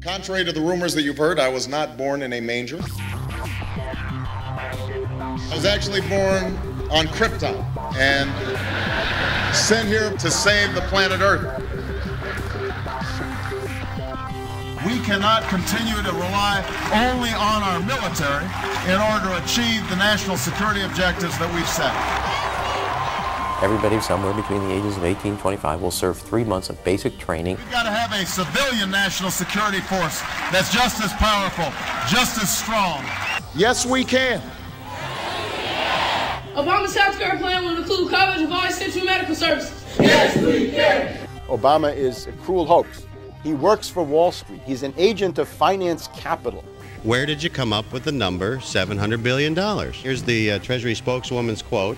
Contrary to the rumors that you've heard, I was not born in a manger. I was actually born on Krypton and sent here to save the planet Earth. We cannot continue to rely only on our military in order to achieve the national security objectives that we've set. Everybody somewhere between the ages of 18 and 25 will serve 3 months of basic training. We've got to have a civilian national security force that's just as powerful, just as strong. Yes, we can. Obama's healthcare plan will include coverage of all essential medical services. Yes, we can. Obama is a cruel hoax. He works for Wall Street. He's an agent of finance capital. Where did you come up with the number $700 billion? Here's the Treasury spokeswoman's quote.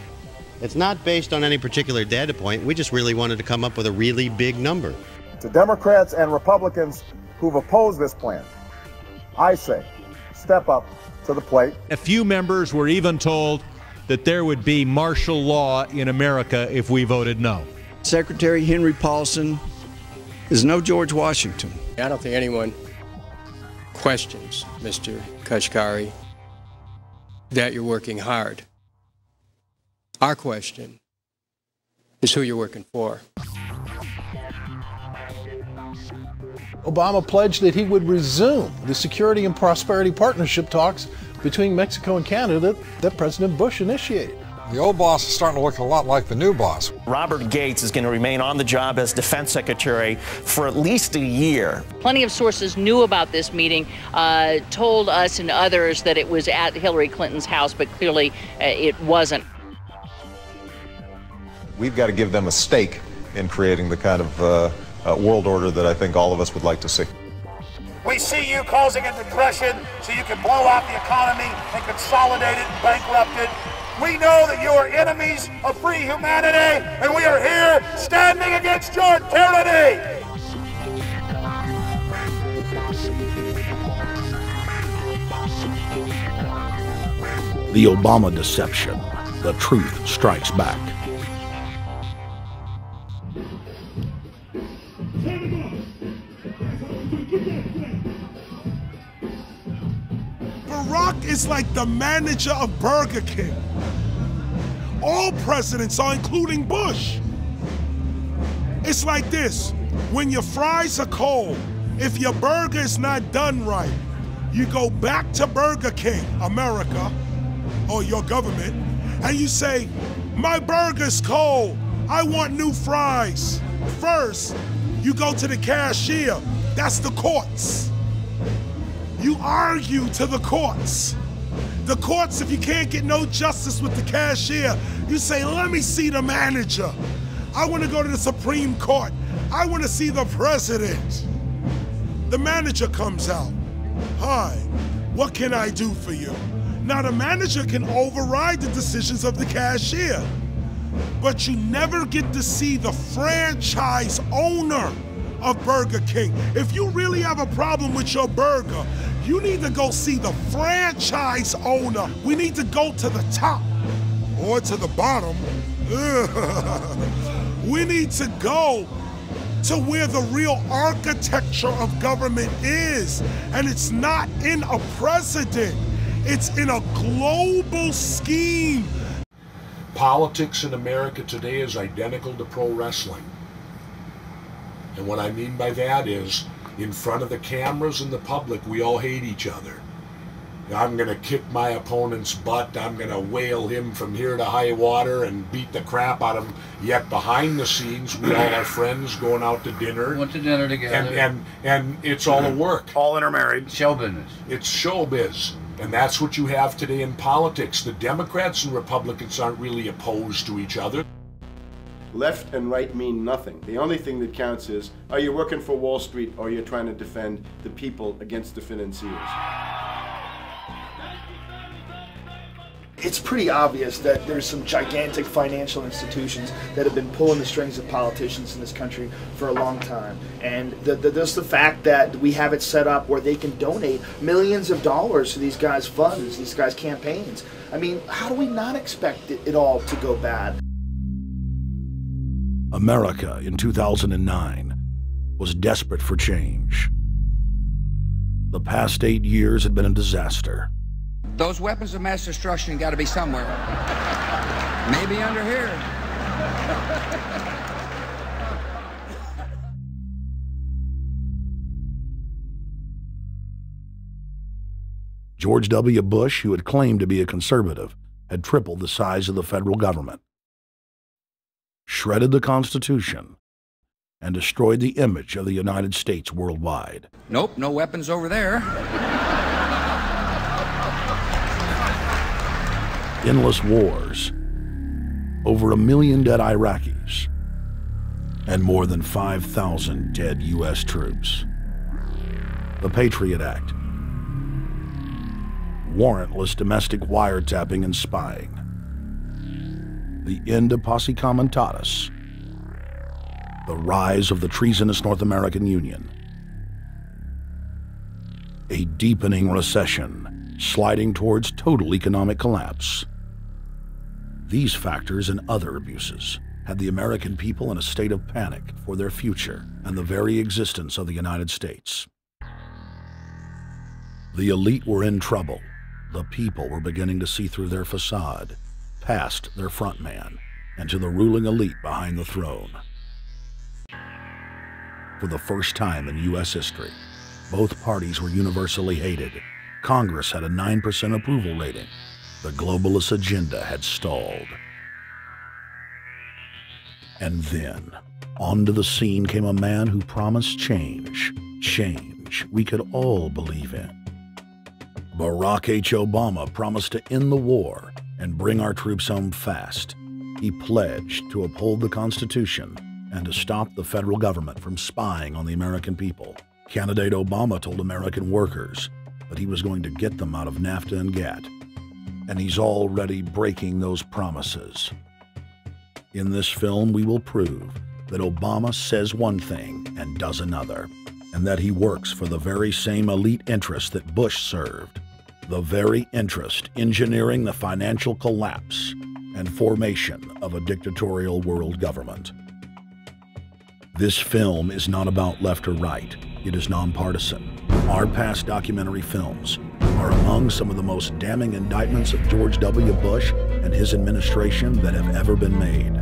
It's not based on any particular data point. We just really wanted to come up with a really big number. To Democrats and Republicans who've opposed this plan, I say, step up to the plate. A few members were even told that there would be martial law in America if we voted no. Secretary Henry Paulson is no George Washington. I don't think anyone questions, Mr. Kashkari, that you're working hard. Our question is who you're working for. Obama pledged that he would resume the Security and Prosperity Partnership talks between Mexico and Canada that President Bush initiated. The old boss is starting to look a lot like the new boss. Robert Gates is going to remain on the job as Defense Secretary for at least a year. Plenty of sources knew about this meeting, told us and others that it was at Hillary Clinton's house, but clearly it wasn't. We've got to give them a stake in creating the kind of world order that I think all of us would like to see. We see you causing a depression so you can blow out the economy and consolidate it and bankrupt it. We know that you are enemies of free humanity, and we are here standing against your tyranny. The Obama deception. The truth strikes back. Barack is like the manager of Burger King. All presidents are, including Bush. It's like this: when your fries are cold, if your burger is not done right, you go back to Burger King, America, or your government, and you say, my burger's cold, I want new fries. First, you go to the cashier, that's the courts. You argue to the courts. The courts, if you can't get no justice with the cashier, you say, let me see the manager. I want to go to the Supreme Court. I want to see the president. The manager comes out. Hi, what can I do for you? Now the manager can override the decisions of the cashier, but you never get to see the franchise owner of Burger King. If you really have a problem with your burger, you need to go see the franchise owner. We need to go to the top or to the bottom. We need to go to where the real architecture of government is. And it's not in a president, it's in a global scheme. Politics in America today is identical to pro wrestling. And what I mean by that is, in front of the cameras and the public, we all hate each other. I'm going to kick my opponent's butt. I'm going to whale him from here to high water and beat the crap out of him. Yet behind the scenes, we all are friends going out to dinner. Went to dinner together. And it's all a work. All intermarried. Show business. It's showbiz. And that's what you have today in politics. The Democrats and Republicans aren't really opposed to each other. Left and right mean nothing. The only thing that counts is, are you working for Wall Street or you're trying to defend the people against the financiers? It's pretty obvious that there's some gigantic financial institutions that have been pulling the strings of politicians in this country for a long time. And just the fact that we have it set up where they can donate millions of dollars to these guys' funds, these guys' campaigns. I mean, how do we not expect it all to go bad? America in 2009 was desperate for change. The past 8 years had been a disaster. Those weapons of mass destruction got to be somewhere. Maybe under here. George W. Bush, who had claimed to be a conservative, had tripled the size of the federal government, shredded the Constitution, and destroyed the image of the United States worldwide. Nope, no weapons over there. Endless wars, over 1 million dead Iraqis, and more than 5,000 dead U.S. troops. The Patriot Act, warrantless domestic wiretapping and spying, the end of Posse Comitatus, the rise of the treasonous North American Union, a deepening recession sliding towards total economic collapse. These factors and other abuses had the American people in a state of panic for their future and the very existence of the United States. The elite were in trouble. The people were beginning to see through their facade, past their front man, and to the ruling elite behind the throne. For the first time in U.S. history, both parties were universally hated. Congress had a 9% approval rating. The globalist agenda had stalled. And then, onto the scene came a man who promised change. Change we could all believe in. Barack H. Obama promised to end the war and bring our troops home fast. He pledged to uphold the Constitution and to stop the federal government from spying on the American people. Candidate Obama told American workers that he was going to get them out of NAFTA and GATT, and he's already breaking those promises. In this film, we will prove that Obama says one thing and does another, and that he works for the very same elite interests that Bush served, the very interest engineering the financial collapse and formation of a dictatorial world government. This film is not about left or right. It is nonpartisan. Our past documentary films are among some of the most damning indictments of George W. Bush and his administration that have ever been made.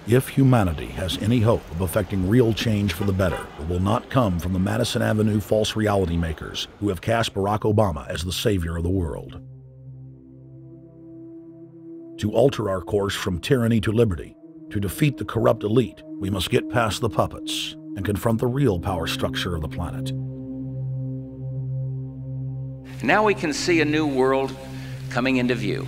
If humanity has any hope of effecting real change for the better, it will not come from the Madison Avenue false reality makers who have cast Barack Obama as the savior of the world. To alter our course from tyranny to liberty, to defeat the corrupt elite, we must get past the puppets and confront the real power structure of the planet. Now we can see a new world coming into view.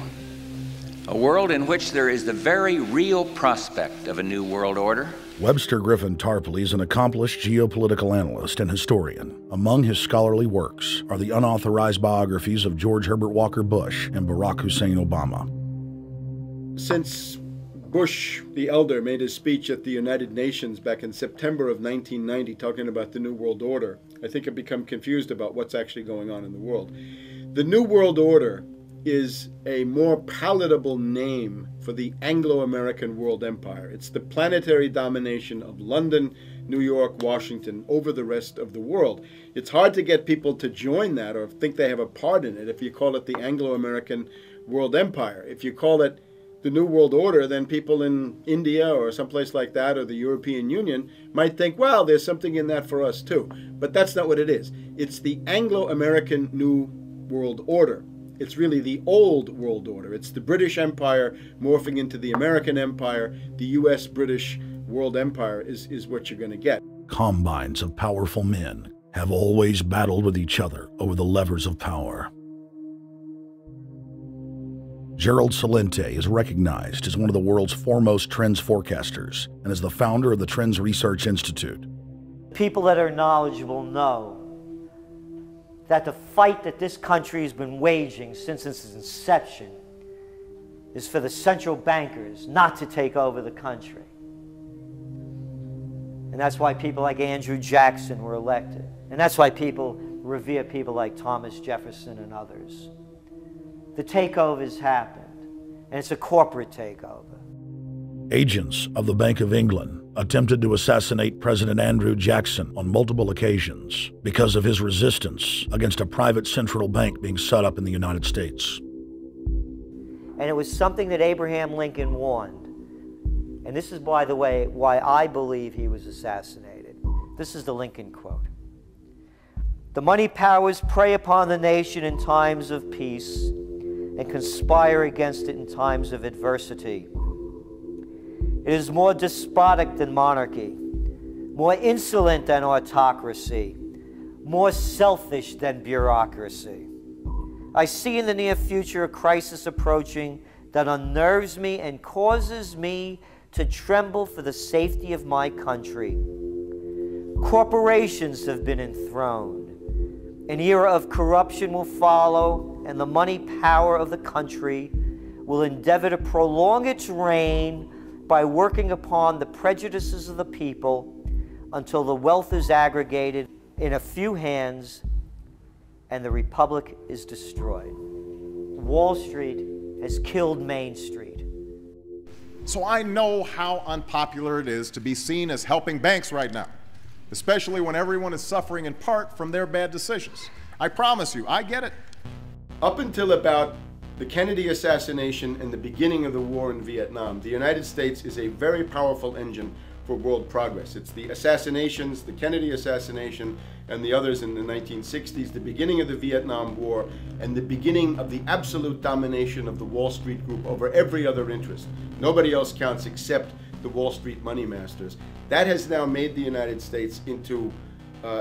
A world in which there is the very real prospect of a new world order. Webster Griffin Tarpley is an accomplished geopolitical analyst and historian. Among his scholarly works are the unauthorized biographies of George Herbert Walker Bush and Barack Hussein Obama. Since Bush the elder made his speech at the United Nations back in September of 1990 talking about the New World Order, I think I've become confused about what's actually going on in the world. The New World Order is a more palatable name for the Anglo-American world empire. It's the planetary domination of London, New York, Washington over the rest of the world. It's hard to get people to join that or think they have a part in it if you call it the Anglo-American world empire. If you call it the New World Order, then people in India or someplace like that or the European Union might think, well, there's something in that for us too. But that's not what it is. It's the Anglo-American New World Order. It's really the old world order. It's the British Empire morphing into the American Empire. The U.S.-British world empire is what you're going to get. Combines of powerful men have always battled with each other over the levers of power. Gerald Celente is recognized as one of the world's foremost trends forecasters and is the founder of the Trends Research Institute. People that are knowledgeable know that the fight that this country has been waging since its inception is for the central bankers not to take over the country. And that's why people like Andrew Jackson were elected. And that's why people revere people like Thomas Jefferson and others. The takeover has happened, and it's a corporate takeover. Agents of the Bank of England attempted to assassinate President Andrew Jackson on multiple occasions because of his resistance against a private central bank being set up in the United States. And it was something that Abraham Lincoln warned. And this is, by the way, why I believe he was assassinated. This is the Lincoln quote. "The money powers prey upon the nation in times of peace and conspire against it in times of adversity. It is more despotic than monarchy, more insolent than autocracy, more selfish than bureaucracy. I see in the near future a crisis approaching that unnerves me and causes me to tremble for the safety of my country. Corporations have been enthroned. An era of corruption will follow, and the money power of the country will endeavor to prolong its reign by working upon the prejudices of the people until the wealth is aggregated in a few hands and the republic is destroyed." Wall Street has killed Main Street. So I know how unpopular it is to be seen as helping banks right now, especially when everyone is suffering in part from their bad decisions. I promise you, I get it. Up until about the Kennedy assassination and the beginning of the war in Vietnam, the United States is a very powerful engine for world progress. It's the assassinations, the Kennedy assassination, and the others in the 1960s, the beginning of the Vietnam War, and the beginning of the absolute domination of the Wall Street Group over every other interest. Nobody else counts except the Wall Street money masters. That has now made the United States into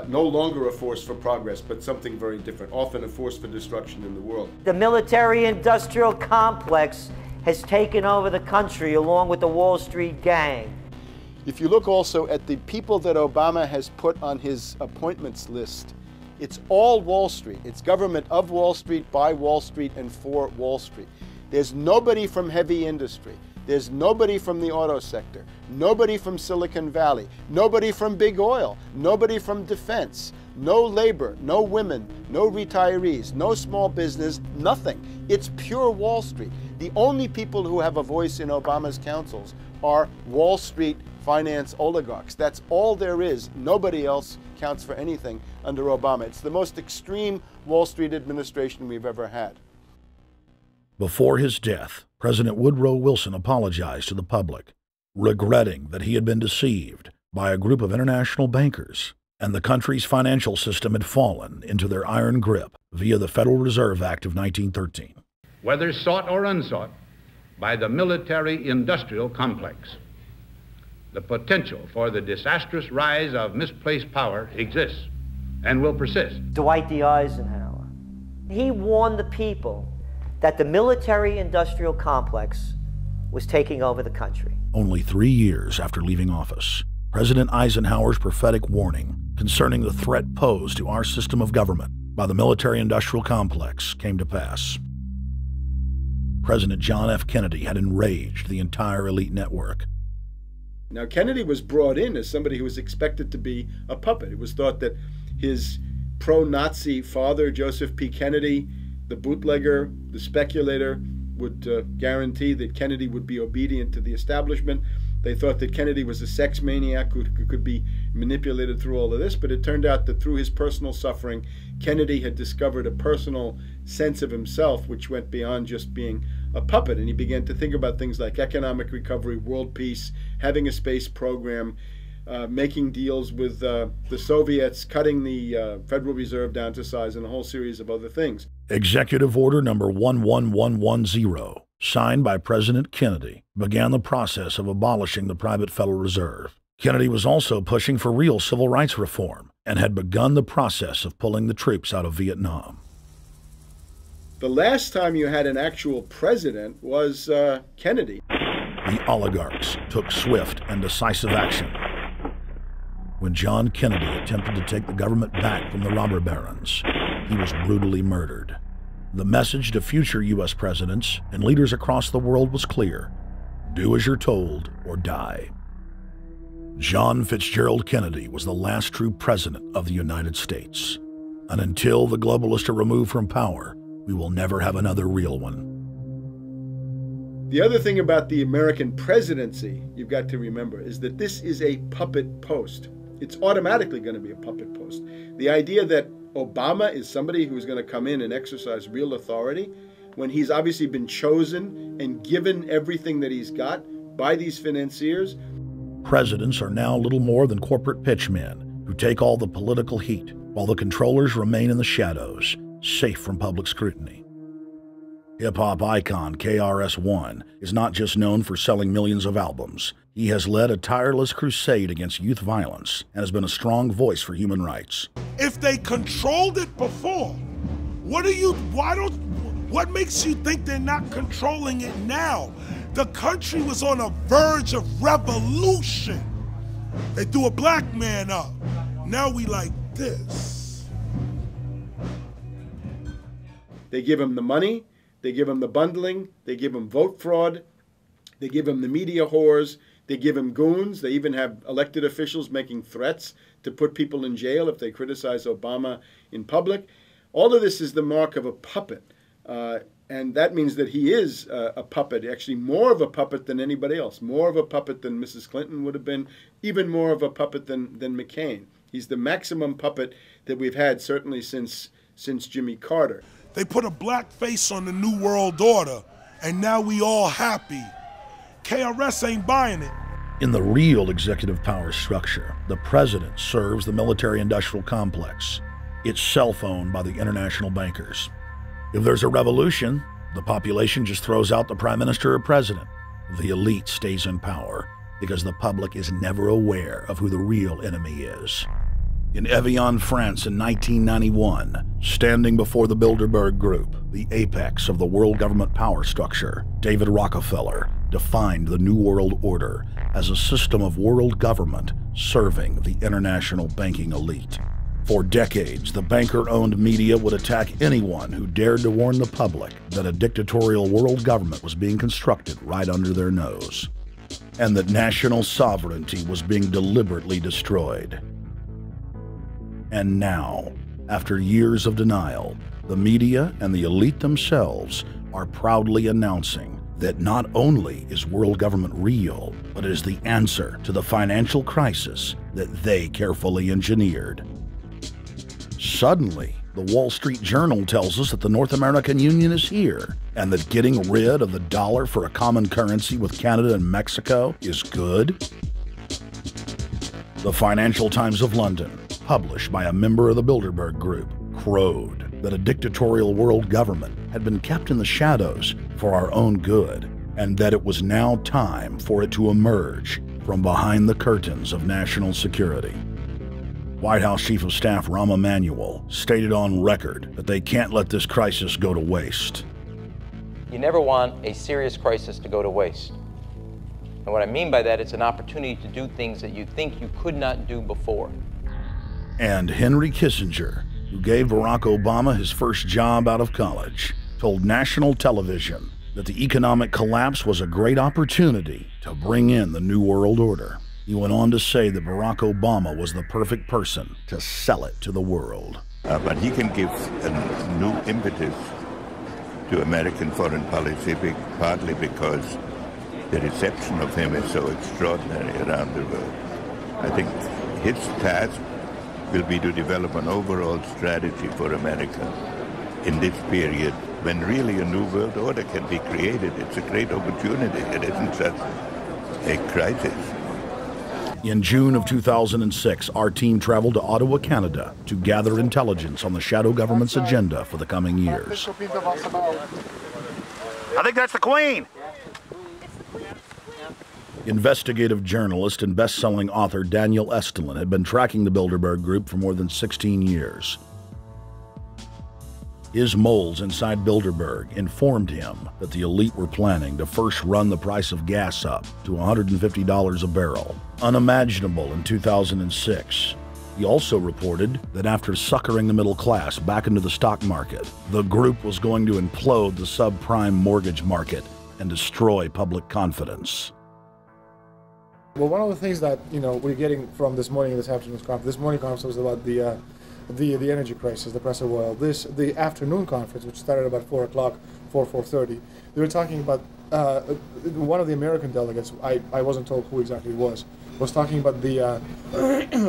no longer a force for progress, but something very different, often a force for destruction in the world. The military-industrial complex has taken over the country along with the Wall Street gang. If you look also at the people that Obama has put on his appointments list, it's all Wall Street. It's government of Wall Street, by Wall Street, and for Wall Street. There's nobody from heavy industry. There's nobody from the auto sector, nobody from Silicon Valley, nobody from big oil, nobody from defense, no labor, no women, no retirees, no small business, nothing. It's pure Wall Street. The only people who have a voice in Obama's councils are Wall Street finance oligarchs. That's all there is. Nobody else counts for anything under Obama. It's the most extreme Wall Street administration we've ever had. Before his death, President Woodrow Wilson apologized to the public, regretting that he had been deceived by a group of international bankers and the country's financial system had fallen into their iron grip via the Federal Reserve Act of 1913. Whether sought or unsought by the military-industrial complex, the potential for the disastrous rise of misplaced power exists and will persist. Dwight D. Eisenhower, he warned the people that the military-industrial complex was taking over the country. Only 3 years after leaving office, President Eisenhower's prophetic warning concerning the threat posed to our system of government by the military-industrial complex came to pass. President John F. Kennedy had enraged the entire elite network. Now, Kennedy was brought in as somebody who was expected to be a puppet. It was thought that his pro-Nazi father, Joseph P. Kennedy, the bootlegger, the speculator, would guarantee that Kennedy would be obedient to the establishment. They thought that Kennedy was a sex maniac who could be manipulated through all of this, but it turned out that through his personal suffering, Kennedy had discovered a personal sense of himself which went beyond just being a puppet, and he began to think about things like economic recovery, world peace, having a space program, making deals with the Soviets, cutting the Federal Reserve down to size, and a whole series of other things. Executive Order number 11110, signed by President Kennedy, began the process of abolishing the private Federal Reserve. Kennedy was also pushing for real civil rights reform and had begun the process of pulling the troops out of Vietnam. The last time you had an actual president was Kennedy. The oligarchs took swift and decisive action. When John Kennedy attempted to take the government back from the robber barons, he was brutally murdered. The message to future U.S. presidents and leaders across the world was clear: do as you're told or die. John Fitzgerald Kennedy was the last true president of the United States. And until the globalists are removed from power, we will never have another real one. The other thing about the American presidency you've got to remember is that this is a puppet post. It's automatically going to be a puppet post. The idea that Obama is somebody who's going to come in and exercise real authority when he's obviously been chosen and given everything that he's got by these financiers. Presidents are now little more than corporate pitchmen who take all the political heat, while the controllers remain in the shadows, safe from public scrutiny. Hip-hop icon KRS-One is not just known for selling millions of albums. He has led a tireless crusade against youth violence and has been a strong voice for human rights. If they controlled it before, what makes you think they're not controlling it now? The country was on a verge of revolution. They threw a black man up. Now we like this. They give him the money, they give him the bundling, they give him vote fraud, they give him the media whores, they give him goons. They even have elected officials making threats to put people in jail if they criticize Obama in public. All of this is the mark of a puppet. And that means that he is a puppet, actually more of a puppet than anybody else, more of a puppet than Mrs. Clinton would have been, even more of a puppet than McCain. He's the maximum puppet that we've had certainly since Jimmy Carter. They put a black face on the New World Order, and now we all happy. KRS ain't buying it. In the real executive power structure, the president serves the military-industrial complex. It's self-owned by the international bankers. If there's a revolution, the population just throws out the prime minister or president. The elite stays in power because the public is never aware of who the real enemy is. In Evian, France in 1991, standing before the Bilderberg Group, the apex of the world government power structure, David Rockefeller defined the New World Order as a system of world government serving the international banking elite. For decades, the banker-owned media would attack anyone who dared to warn the public that a dictatorial world government was being constructed right under their nose, and that national sovereignty was being deliberately destroyed. And now, after years of denial, the media and the elite themselves are proudly announcing that not only is world government real, but it is the answer to the financial crisis that they carefully engineered. Suddenly, the Wall Street Journal tells us that the North American Union is here, and that getting rid of the dollar for a common currency with Canada and Mexico is good. The Financial Times of London, published by a member of the Bilderberg Group, crowed that a dictatorial world government had been kept in the shadows for our own good, and that it was now time for it to emerge from behind the curtains of national security. White House Chief of Staff Rahm Emanuel stated on record that they can't let this crisis go to waste. You never want a serious crisis to go to waste. And what I mean by that, it's an opportunity to do things that you think you could not do before. And Henry Kissinger, who gave Barack Obama his first job out of college, told national television that the economic collapse was a great opportunity to bring in the New World Order. He went on to say that Barack Obama was the perfect person to sell it to the world. But he can give a new impetus to American foreign policy, partly because the reception of him is so extraordinary around the world. I think his task will be to develop an overall strategy for America in this period when really a new world order can be created. It's a great opportunity. It isn't just a crisis. In June of 2006, our team traveled to Ottawa, Canada, to gather intelligence on the shadow government's agenda for the coming years. I think that's the Queen. Investigative journalist and best-selling author Daniel Estulin had been tracking the Bilderberg Group for more than 16 years. His moles inside Bilderberg informed him that the elite were planning to first run the price of gas up to $150 a barrel, unimaginable in 2006. He also reported that after suckering the middle class back into the stock market, the group was going to implode the subprime mortgage market and destroy public confidence. Well, one of the things that we're getting from this morning's conference was about the energy crisis, the price of oil. The afternoon conference, which started about 4 o'clock, 4:30, they were talking about one of the American delegates, I wasn't told who exactly it was talking about the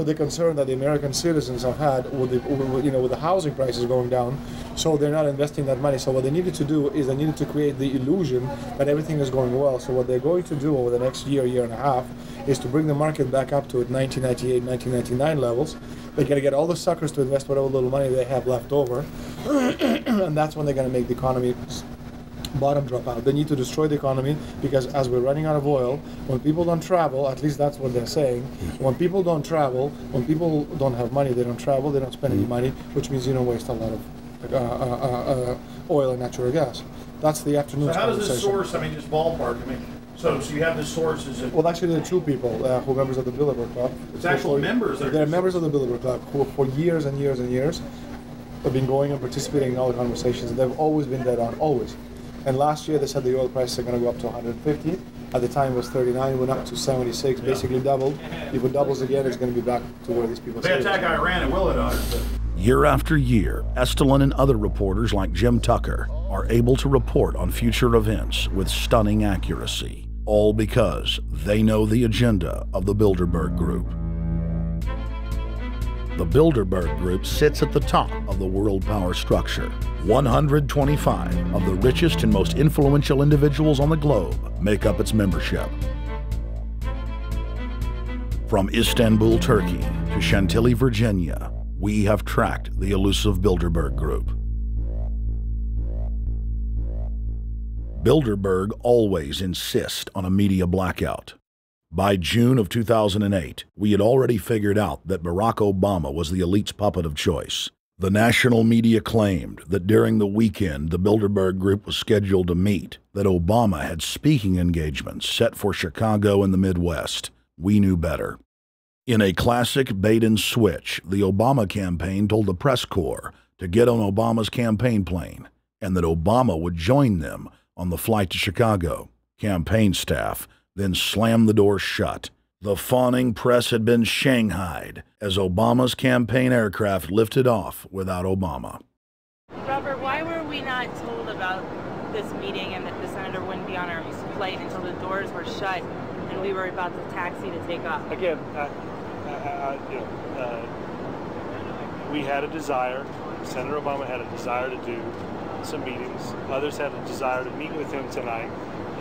the concern that the American citizens have had with the housing prices going down, so they're not investing that money. So what they needed to do is they needed to create the illusion that everything is going well. So what they're going to do over the next year and a half, is to bring the market back up to 1998, 1999 levels. They're going to get all the suckers to invest whatever little money they have left over, and that's when they're going to make the economy bottom drop out. They need to destroy the economy, because as we're running out of oil, when people don't travel, at least that's what they're saying, when people don't travel, when people don't have money, they don't travel, they don't spend any money, which means you don't waste a lot of oil and natural gas. That's the afternoon. So how does this source, I mean, just ballpark, I mean, so you have the sources of... Well, actually, there are two people who are members of the Bilderberg Club. It's actual members? They're members of the Bilderberg Club who for years and years and years have been going and participating in all the conversations, and they've always been dead on, always. And last year they said the oil prices are going to go up to 150. At the time it was 39, went up to 76, basically doubled. If it doubles again, it's going to be back to where these people say. They attack Iran, it will it on. Year after year, Estelin and other reporters like Jim Tucker are able to report on future events with stunning accuracy, all because they know the agenda of the Bilderberg Group. The Bilderberg Group sits at the top of the world power structure. 125 of the richest and most influential individuals on the globe make up its membership. From Istanbul, Turkey to Chantilly, Virginia, we have tracked the elusive Bilderberg Group. Bilderberg always insist on a media blackout. By June of 2008, we had already figured out that Barack Obama was the elite's puppet of choice. The national media claimed that during the weekend the Bilderberg Group was scheduled to meet, that Obama had speaking engagements set for Chicago and the Midwest. We knew better. In a classic bait and switch, the Obama campaign told the press corps to get on Obama's campaign plane, and that Obama would join them on the flight to Chicago. Campaign staff then slammed the door shut. The fawning press had been shanghaied as Obama's campaign aircraft lifted off without Obama. Robert, why were we not told about this meeting and that the senator wouldn't be on our flight until the doors were shut and we were about to taxi to take off? Again, we had a desire, Senator Obama had a desire to do some meetings. Others had a desire to meet with him tonight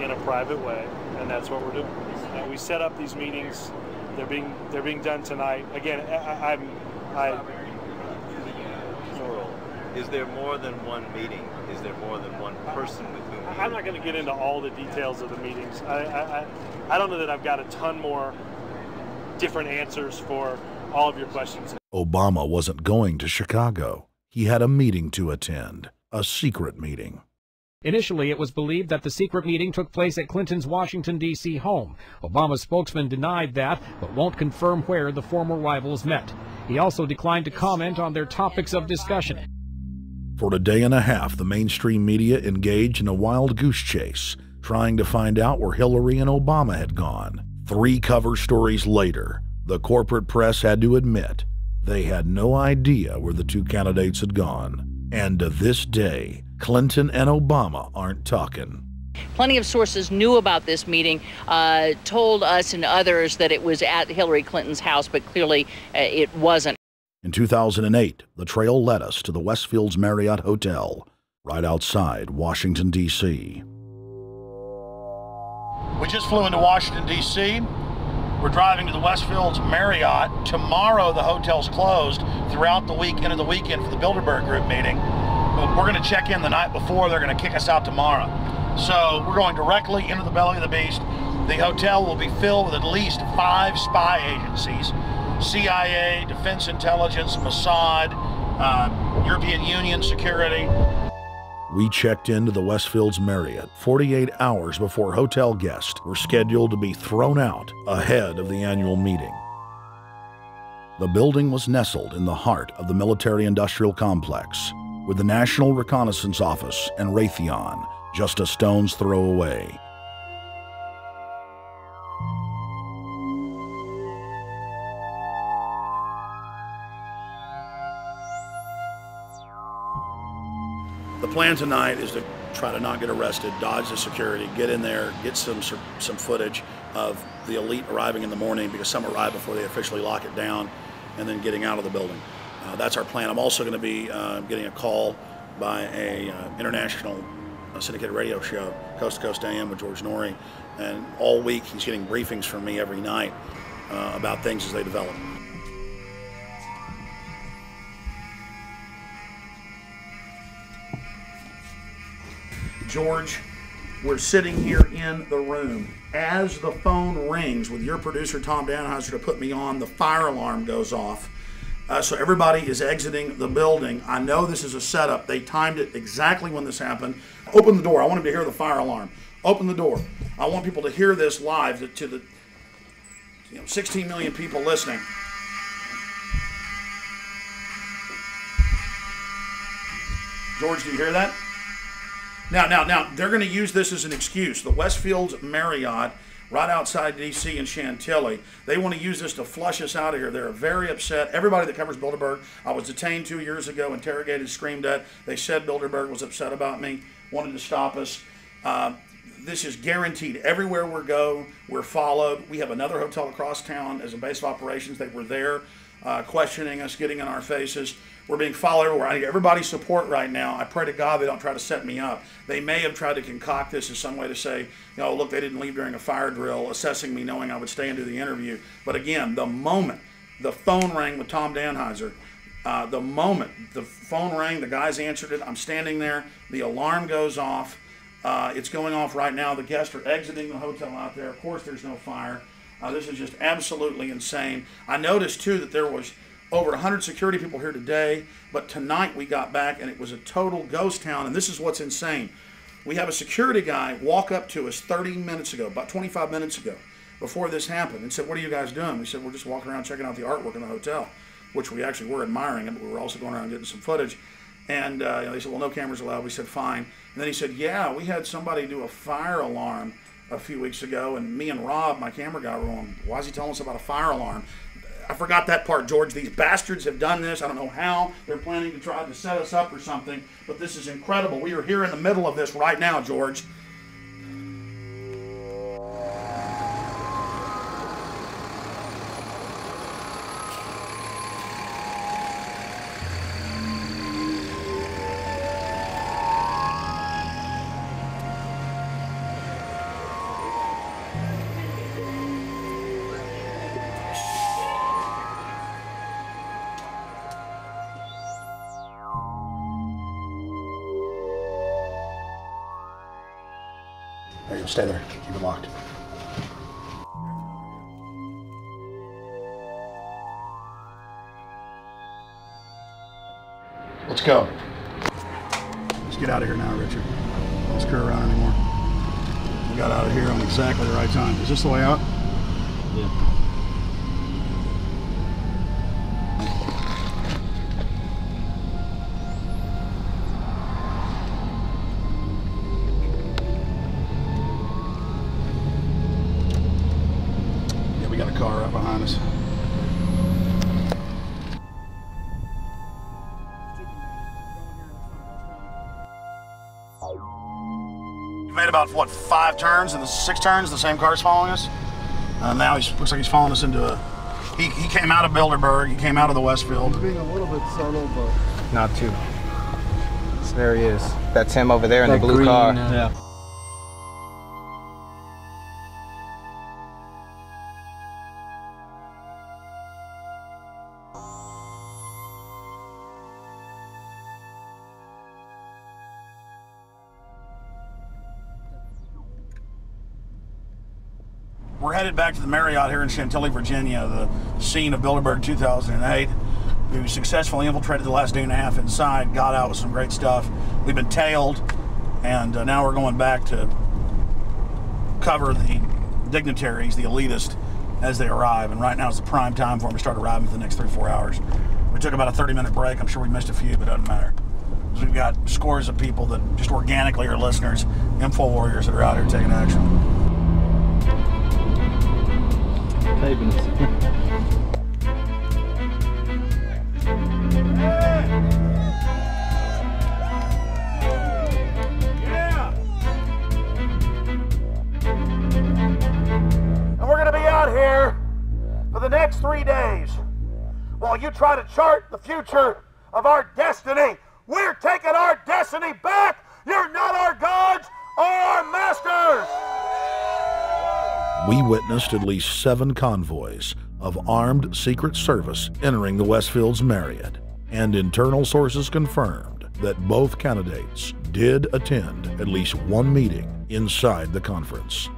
in a private way, and that's what we're doing. We set up these meetings. They're being done tonight. Again, Is there more than one meeting? Is there more than one person with whom? I'm not going to get into all the details of the meetings. I don't know that I've got a ton more different answers for all of your questions. Obama wasn't going to Chicago. He had a meeting to attend, a secret meeting. Initially, it was believed that the secret meeting took place at Clinton's Washington, D.C. home. Obama's spokesman denied that, but won't confirm where the former rivals met. He also declined to comment on their topics of discussion. For a day and a half, the mainstream media engaged in a wild goose chase, trying to find out where Hillary and Obama had gone. 3 cover stories later, the corporate press had to admit they had no idea where the 2 candidates had gone. And to this day, Clinton and Obama aren't talking. Plenty of sources knew about this meeting, told us and others that it was at Hillary Clinton's house, but clearly it wasn't. In 2008, the trail led us to the Westfields Marriott Hotel, right outside Washington, D.C. We just flew into Washington, D.C. We're driving to the Westfields Marriott. Tomorrow, the hotel's closed throughout the week into the weekend for the Bilderberg Group meeting. But we're going to check in the night before. They're going to kick us out tomorrow. So we're going directly into the belly of the beast. The hotel will be filled with at least 5 spy agencies: CIA, Defense Intelligence, Mossad, European Union security. We checked into the Westfields Marriott 48 hours before hotel guests were scheduled to be thrown out ahead of the annual meeting. The building was nestled in the heart of the military-industrial complex, with the National Reconnaissance Office and Raytheon just a stone's throw away. The plan tonight is to try to not get arrested, dodge the security, get in there, get some footage of the elite arriving in the morning, because some arrive before they officially lock it down, and then getting out of the building. That's our plan. I'm also going to be getting a call by a international syndicated radio show, Coast to Coast AM with George Noory, and all week he's getting briefings from me every night about things as they develop. George, we're sitting here in the room. As the phone rings with your producer, Tom Danheiser, to put me on, the fire alarm goes off. So everybody is exiting the building. I know this is a setup. They timed it exactly when this happened. Open the door. I want them to hear the fire alarm. Open the door. I want people to hear this live to the 16 million people listening. George, do you hear that? Now, they're going to use this as an excuse. The Westfields Marriott, right outside D.C. in Chantilly, they want to use this to flush us out of here. They're very upset. Everybody that covers Bilderberg, I was detained 2 years ago, interrogated, screamed at. They said Bilderberg was upset about me, wanted to stop us. This is guaranteed. Everywhere we go, we're followed. We have another hotel across town as a base of operations. They were there questioning us, getting in our faces. We're being followed everywhere. I need everybody's support right now. I pray to God they don't try to set me up. They may have tried to concoct this as some way to say, look, they didn't leave during a fire drill, assessing me knowing I would stay and do the interview. But again, the moment the phone rang with Tom Danheiser, the moment the phone rang, the guys answered it, I'm standing there, the alarm goes off. It's going off right now. The guests are exiting the hotel out there. Of course, there's no fire. This is just absolutely insane. I noticed, too, that there was over 100 security people here today, but tonight we got back and it was a total ghost town, and this is what's insane. We have a security guy walk up to us 30 minutes ago, about 25 minutes ago, before this happened, and said, "What are you guys doing?" We said, "We're just walking around checking out the artwork in the hotel," which we actually were admiring it, but we were also going around getting some footage. And they said, "Well, no cameras allowed." We said, "Fine." And then he said, "Yeah, we had somebody do a fire alarm a few weeks ago, and me and Rob, my camera guy, were on, why is he telling us about a fire alarm?" I forgot that part, George. These bastards have done this. I don't know how. They're planning to try to set us up or something, but this is incredible. We are here in the middle of this right now, George. There you go, stay there, keep it locked. Let's go. Let's get out of here now, Richard. Don't screw around anymore. We got out of here on exactly the right time. Is this the way out? Yeah. We got a car right behind us. You made about, what, 5 turns and 6 turns, the same car's following us? Now he looks like he's following us into a... He came out of Bilderberg, he came out of the Westfield. Being a little bit subtle, but... Not too. So there he is. That's him over there in the blue green car. Yeah. We're headed back to the Marriott here in Chantilly, Virginia, the scene of Bilderberg 2008. We successfully infiltrated the last day and a half inside, got out with some great stuff. We've been tailed, and now we're going back to cover the dignitaries, the elitists, as they arrive. And right now is the prime time for them to start arriving for the next 3 or 4 hours. We took about a 30-minute break. I'm sure we missed a few, but it doesn't matter. Because we've got scores of people that just organically are listeners, info warriors that are out here taking action. next 3 days, while you try to chart the future of our destiny, we're taking our destiny back. You're not our gods or our masters. We witnessed at least 7 convoys of armed Secret Service entering the Westfields Marriott, and internal sources confirmed that both candidates did attend at least one meeting inside the conference.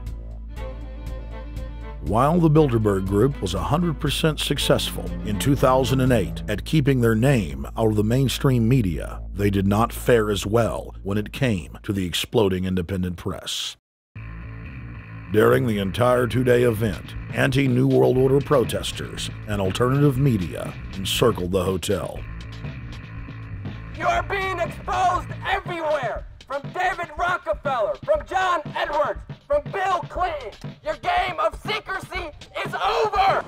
While the Bilderberg Group was 100% successful in 2008 at keeping their name out of the mainstream media, they did not fare as well when it came to the exploding independent press. During the entire 2-day event, anti-New World Order protesters and alternative media encircled the hotel. You are being exposed everywhere! From David Rockefeller, from John Edwards, from Bill Clinton. Your game of secrecy is over!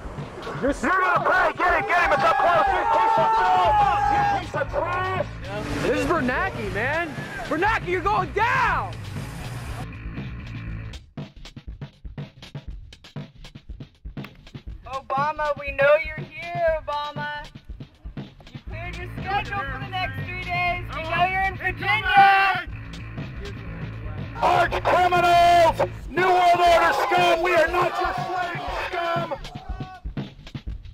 You're gonna pay, get it, it's up close, you piece of trash! This is Bernanke, man! Bernanke, you're going down! Obama, we know you're here, Obama. You cleared your schedule for the next 3 days. We know you're in Virginia. Arch criminals! New World Order scum! We are not your slave scum!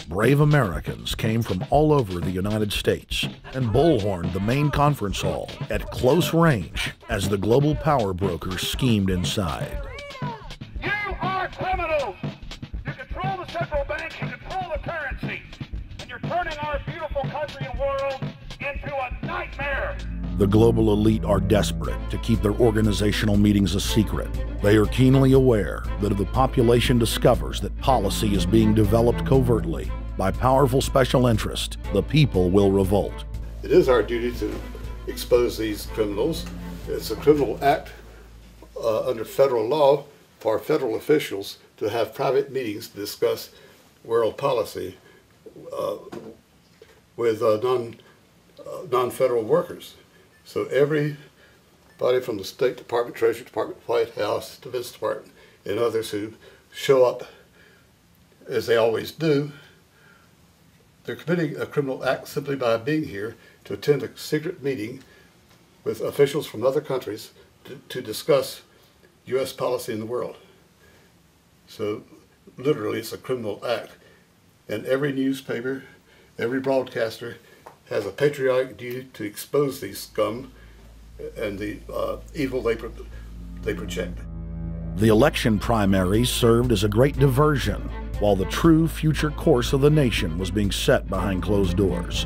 Brave Americans came from all over the United States and bullhorned the main conference hall at close range as the global power brokers schemed inside. You are criminals! You control the central bank, you control the currency, and you're turning our beautiful country and world into a nightmare! The global elite are desperate to keep their organizational meetings a secret. They are keenly aware that if the population discovers that policy is being developed covertly by powerful special interest, the people will revolt. It is our duty to expose these criminals. It's a criminal act under federal law for federal officials to have private meetings to discuss world policy with non-federal workers. So everybody from the State Department, Treasury Department, White House, Defense Department, and others who show up, as they always do, they're committing a criminal act simply by being here to attend a secret meeting with officials from other countries to discuss U.S. policy in the world. So literally it's a criminal act. And every newspaper, every broadcaster has a patriotic duty to expose these scum and the evil they project. The election primaries served as a great diversion, while the true future course of the nation was being set behind closed doors.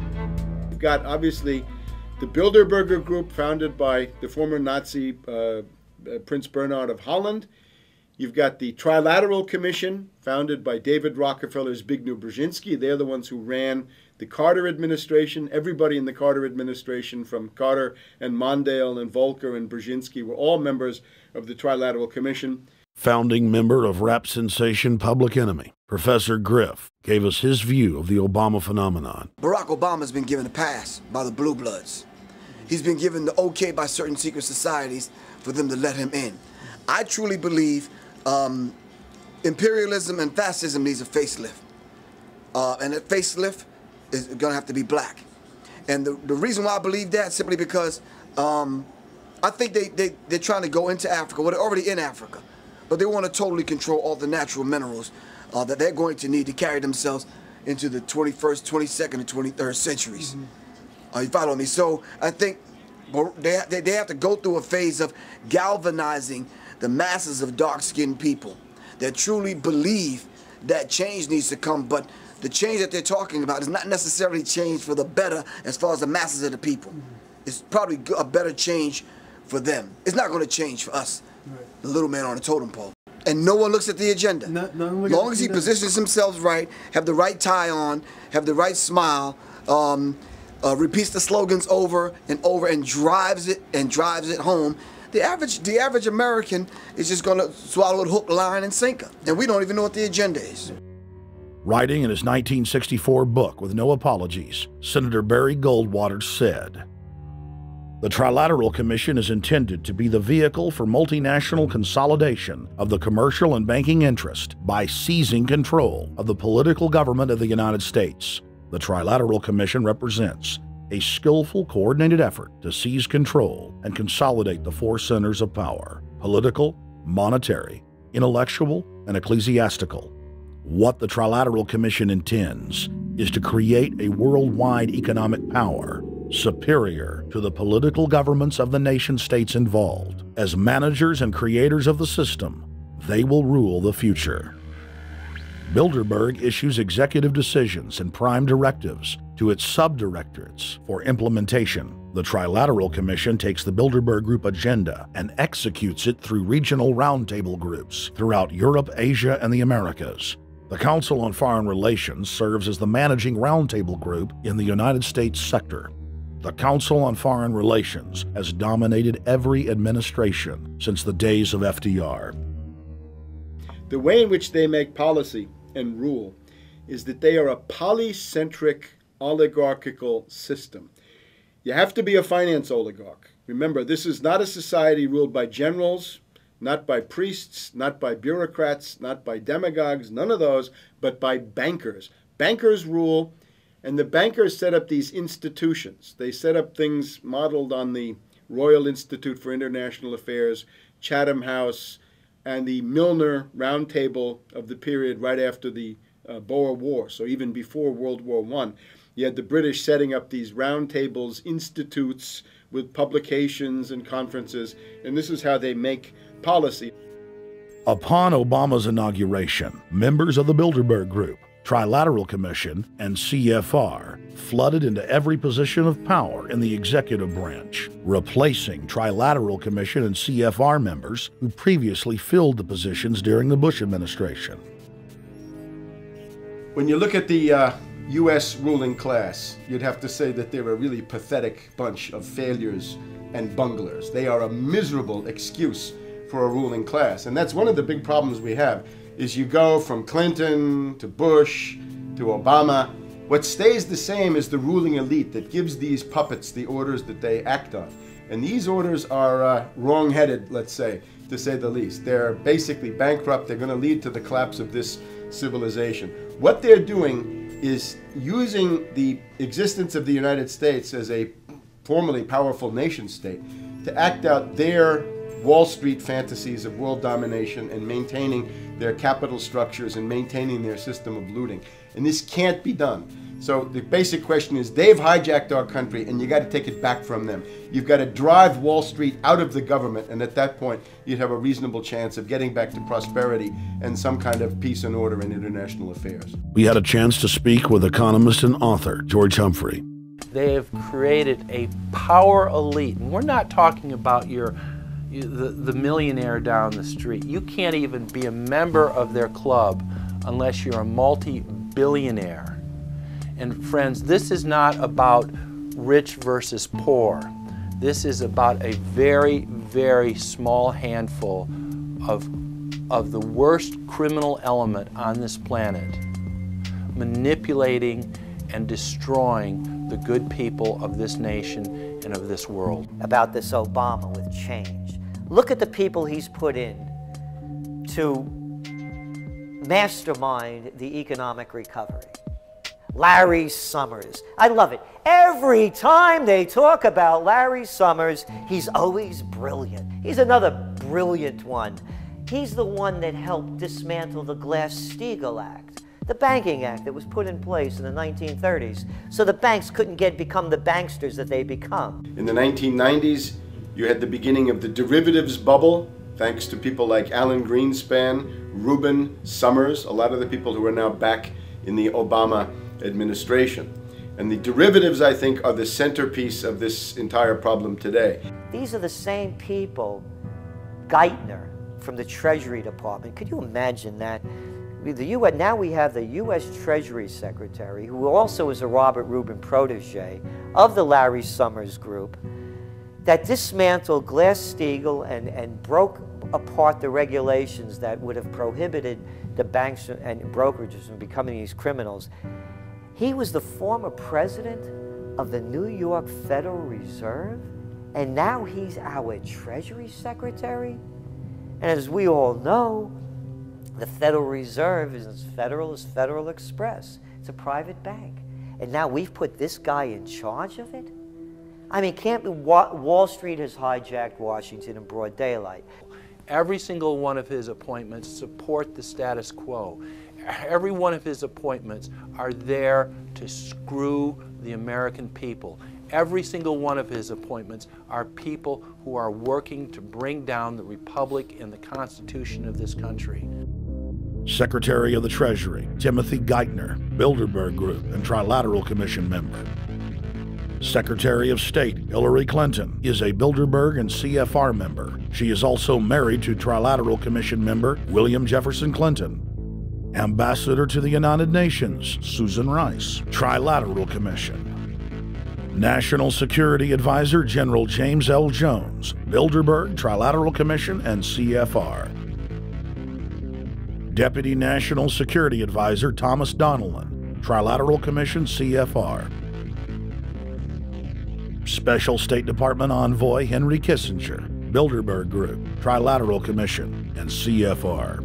You've got, obviously, the Bilderberger Group, founded by the former Nazi Prince Bernhard of Holland. You've got the Trilateral Commission, founded by David Rockefeller's Zbigniew Brzezinski. They're the ones who ran the Carter administration. Everybody in the Carter administration, from Carter and Mondale and Volcker and Brzezinski, were all members of the Trilateral Commission. Founding member of rap sensation Public Enemy, Professor Griff, gave us his view of the Obama phenomenon. Barack Obama's been given a pass by the Blue Bloods. He's been given the okay by certain secret societies for them to let him in. I truly believe imperialism and fascism needs a facelift. And that facelift is going to have to be black. And the reason why I believe that, simply because I think they're trying to go into Africa. Well, they're already in Africa. But they want to totally control all the natural minerals that they're going to need to carry themselves into the 21st, 22nd, and 23rd centuries. You follow me? So I think they have to go through a phase of galvanizing the masses of dark-skinned people that truly believe that change needs to come, but the change that they're talking about is not necessarily change for the better as far as the masses of the people. It's probably a better change for them. It's not going to change for us, the little man on the totem pole. And no one looks at the agenda. As long as he positions himself right, have the right tie on, have the right smile, repeats the slogans over and over and drives it home, the average American is just going to swallow it hook, line, and sinker. And we don't even know what the agenda is. Writing in his 1964 book, With No Apologies, Senator Barry Goldwater said, The Trilateral Commission is intended to be the vehicle for multinational consolidation of the commercial and banking interest by seizing control of the political government of the United States. The Trilateral Commission represents a skillful, coordinated effort to seize control and consolidate the four centers of power: political, monetary, intellectual, and ecclesiastical. What the Trilateral Commission intends is to create a worldwide economic power superior to the political governments of the nation-states involved. As managers and creators of the system, they will rule the future. Bilderberg issues executive decisions and prime directives to its subdirectorates for implementation. The Trilateral Commission takes the Bilderberg Group agenda and executes it through regional roundtable groups throughout Europe, Asia, and the Americas. The Council on Foreign Relations serves as the managing roundtable group in the United States sector. The Council on Foreign Relations has dominated every administration since the days of FDR. The way in which they make policy and rule is that they are a polycentric oligarchical system. You have to be a finance oligarch. Remember, this is not a society ruled by generals, not by priests, not by bureaucrats, not by demagogues, none of those, but by bankers. Bankers rule, and the bankers set up these institutions. They set up things modeled on the Royal Institute for International Affairs, Chatham House, and the Milner Round Table of the period right after the Boer War, so even before World War I. You had the British setting up these round tables, institutes with publications and conferences, and this is how they make policy. Upon Obama's inauguration, members of the Bilderberg Group, Trilateral Commission, and CFR flooded into every position of power in the executive branch, replacing Trilateral Commission and CFR members who previously filled the positions during the Bush administration. When you look at the U.S. ruling class, you'd have to say that they're a really pathetic bunch of failures and bunglers. They are a miserable excuse for a ruling class. And that's one of the big problems we have, is you go from Clinton to Bush to Obama. What stays the same is the ruling elite that gives these puppets the orders that they act on. And these orders are wrong-headed, let's say the least. They're basically bankrupt. They're going to lead to the collapse of this civilization. What they're doing is using the existence of the United States as a formerly powerful nation state to act out their Wall Street fantasies of world domination and maintaining their capital structures and maintaining their system of looting. And this can't be done. So the basic question is, they've hijacked our country and you got to take it back from them. You've got to drive Wall Street out of the government, and at that point you'd have a reasonable chance of getting back to prosperity and some kind of peace and order in international affairs. We had a chance to speak with economist and author George Humphrey. They have created a power elite, and we're not talking about the millionaire down the street. You can't even be a member of their club unless you're a multi-billionaire. And friends, this is not about rich versus poor. This is about a very, very small handful of the worst criminal element on this planet, manipulating and destroying the good people of this nation and of this world. About this Obama with change. Look at the people he's put in to mastermind the economic recovery. Larry Summers. I love it. Every time they talk about Larry Summers, he's always brilliant. He's another brilliant one. He's the one that helped dismantle the Glass-Steagall Act, the banking act that was put in place in the 1930s, so the banks couldn't become the banksters that they become. In the 1990s, you had the beginning of the derivatives bubble, thanks to people like Alan Greenspan, Rubin, Summers, a lot of the people who are now back in the Obama administration. And the derivatives, I think, are the centerpiece of this entire problem today. These are the same people, Geithner from the Treasury Department. Could you imagine that? Now we have the U.S. Treasury Secretary, who also is a Robert Rubin protege of the Larry Summers Group, that dismantled Glass-Steagall and broke apart the regulations that would have prohibited the banks and brokerages from becoming these criminals. He was the former president of the New York Federal Reserve, And now he's our Treasury Secretary? And as we all know, the Federal Reserve is as federal as Federal Express. It's a private bank. And now we've put this guy in charge of it? I mean, Wall Street has hijacked Washington in broad daylight. Every single one of his appointments support the status quo. Every one of his appointments are there to screw the American people. Every single one of his appointments are people who are working to bring down the Republic and the Constitution of this country. Secretary of the Treasury, Timothy Geithner, Bilderberg Group and Trilateral Commission member. Secretary of State, Hillary Clinton, is a Bilderberg and CFR member. She is also married to Trilateral Commission member William Jefferson Clinton. Ambassador to the United Nations, Susan Rice, Trilateral Commission. National Security Advisor General James L. Jones, Bilderberg, Trilateral Commission, and CFR. Deputy National Security Advisor Thomas Donilon, Trilateral Commission, CFR. Special State Department Envoy Henry Kissinger, Bilderberg Group, Trilateral Commission, and CFR.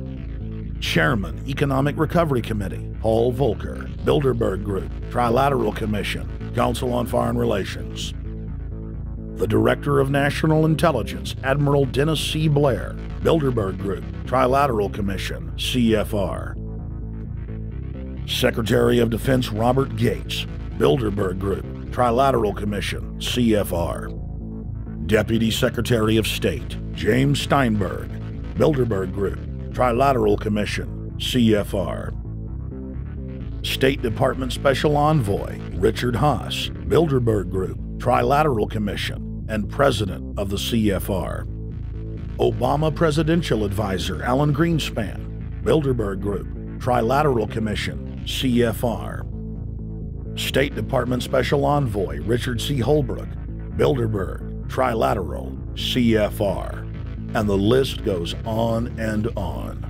Chairman, Economic Recovery Committee, Paul Volcker, Bilderberg Group, Trilateral Commission, Council on Foreign Relations. The Director of National Intelligence, Admiral Dennis C. Blair, Bilderberg Group, Trilateral Commission, CFR. Secretary of Defense Robert Gates, Bilderberg Group, Trilateral Commission, CFR. Deputy Secretary of State, James Steinberg, Bilderberg Group, Trilateral Commission, CFR. State Department Special Envoy Richard Haass, Bilderberg Group, Trilateral Commission, and President of the CFR. Obama Presidential Advisor Alan Greenspan, Bilderberg Group, Trilateral Commission, CFR. State Department Special Envoy Richard C. Holbrooke, Bilderberg, Trilateral, CFR. And the list goes on and on.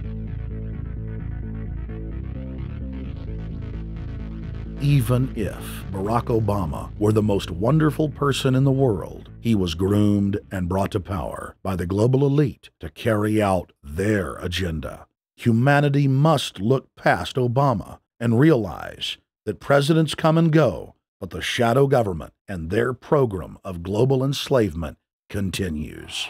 Even if Barack Obama were the most wonderful person in the world, he was groomed and brought to power by the global elite to carry out their agenda. Humanity must look past Obama and realize that presidents come and go, but the shadow government and their program of global enslavement continues.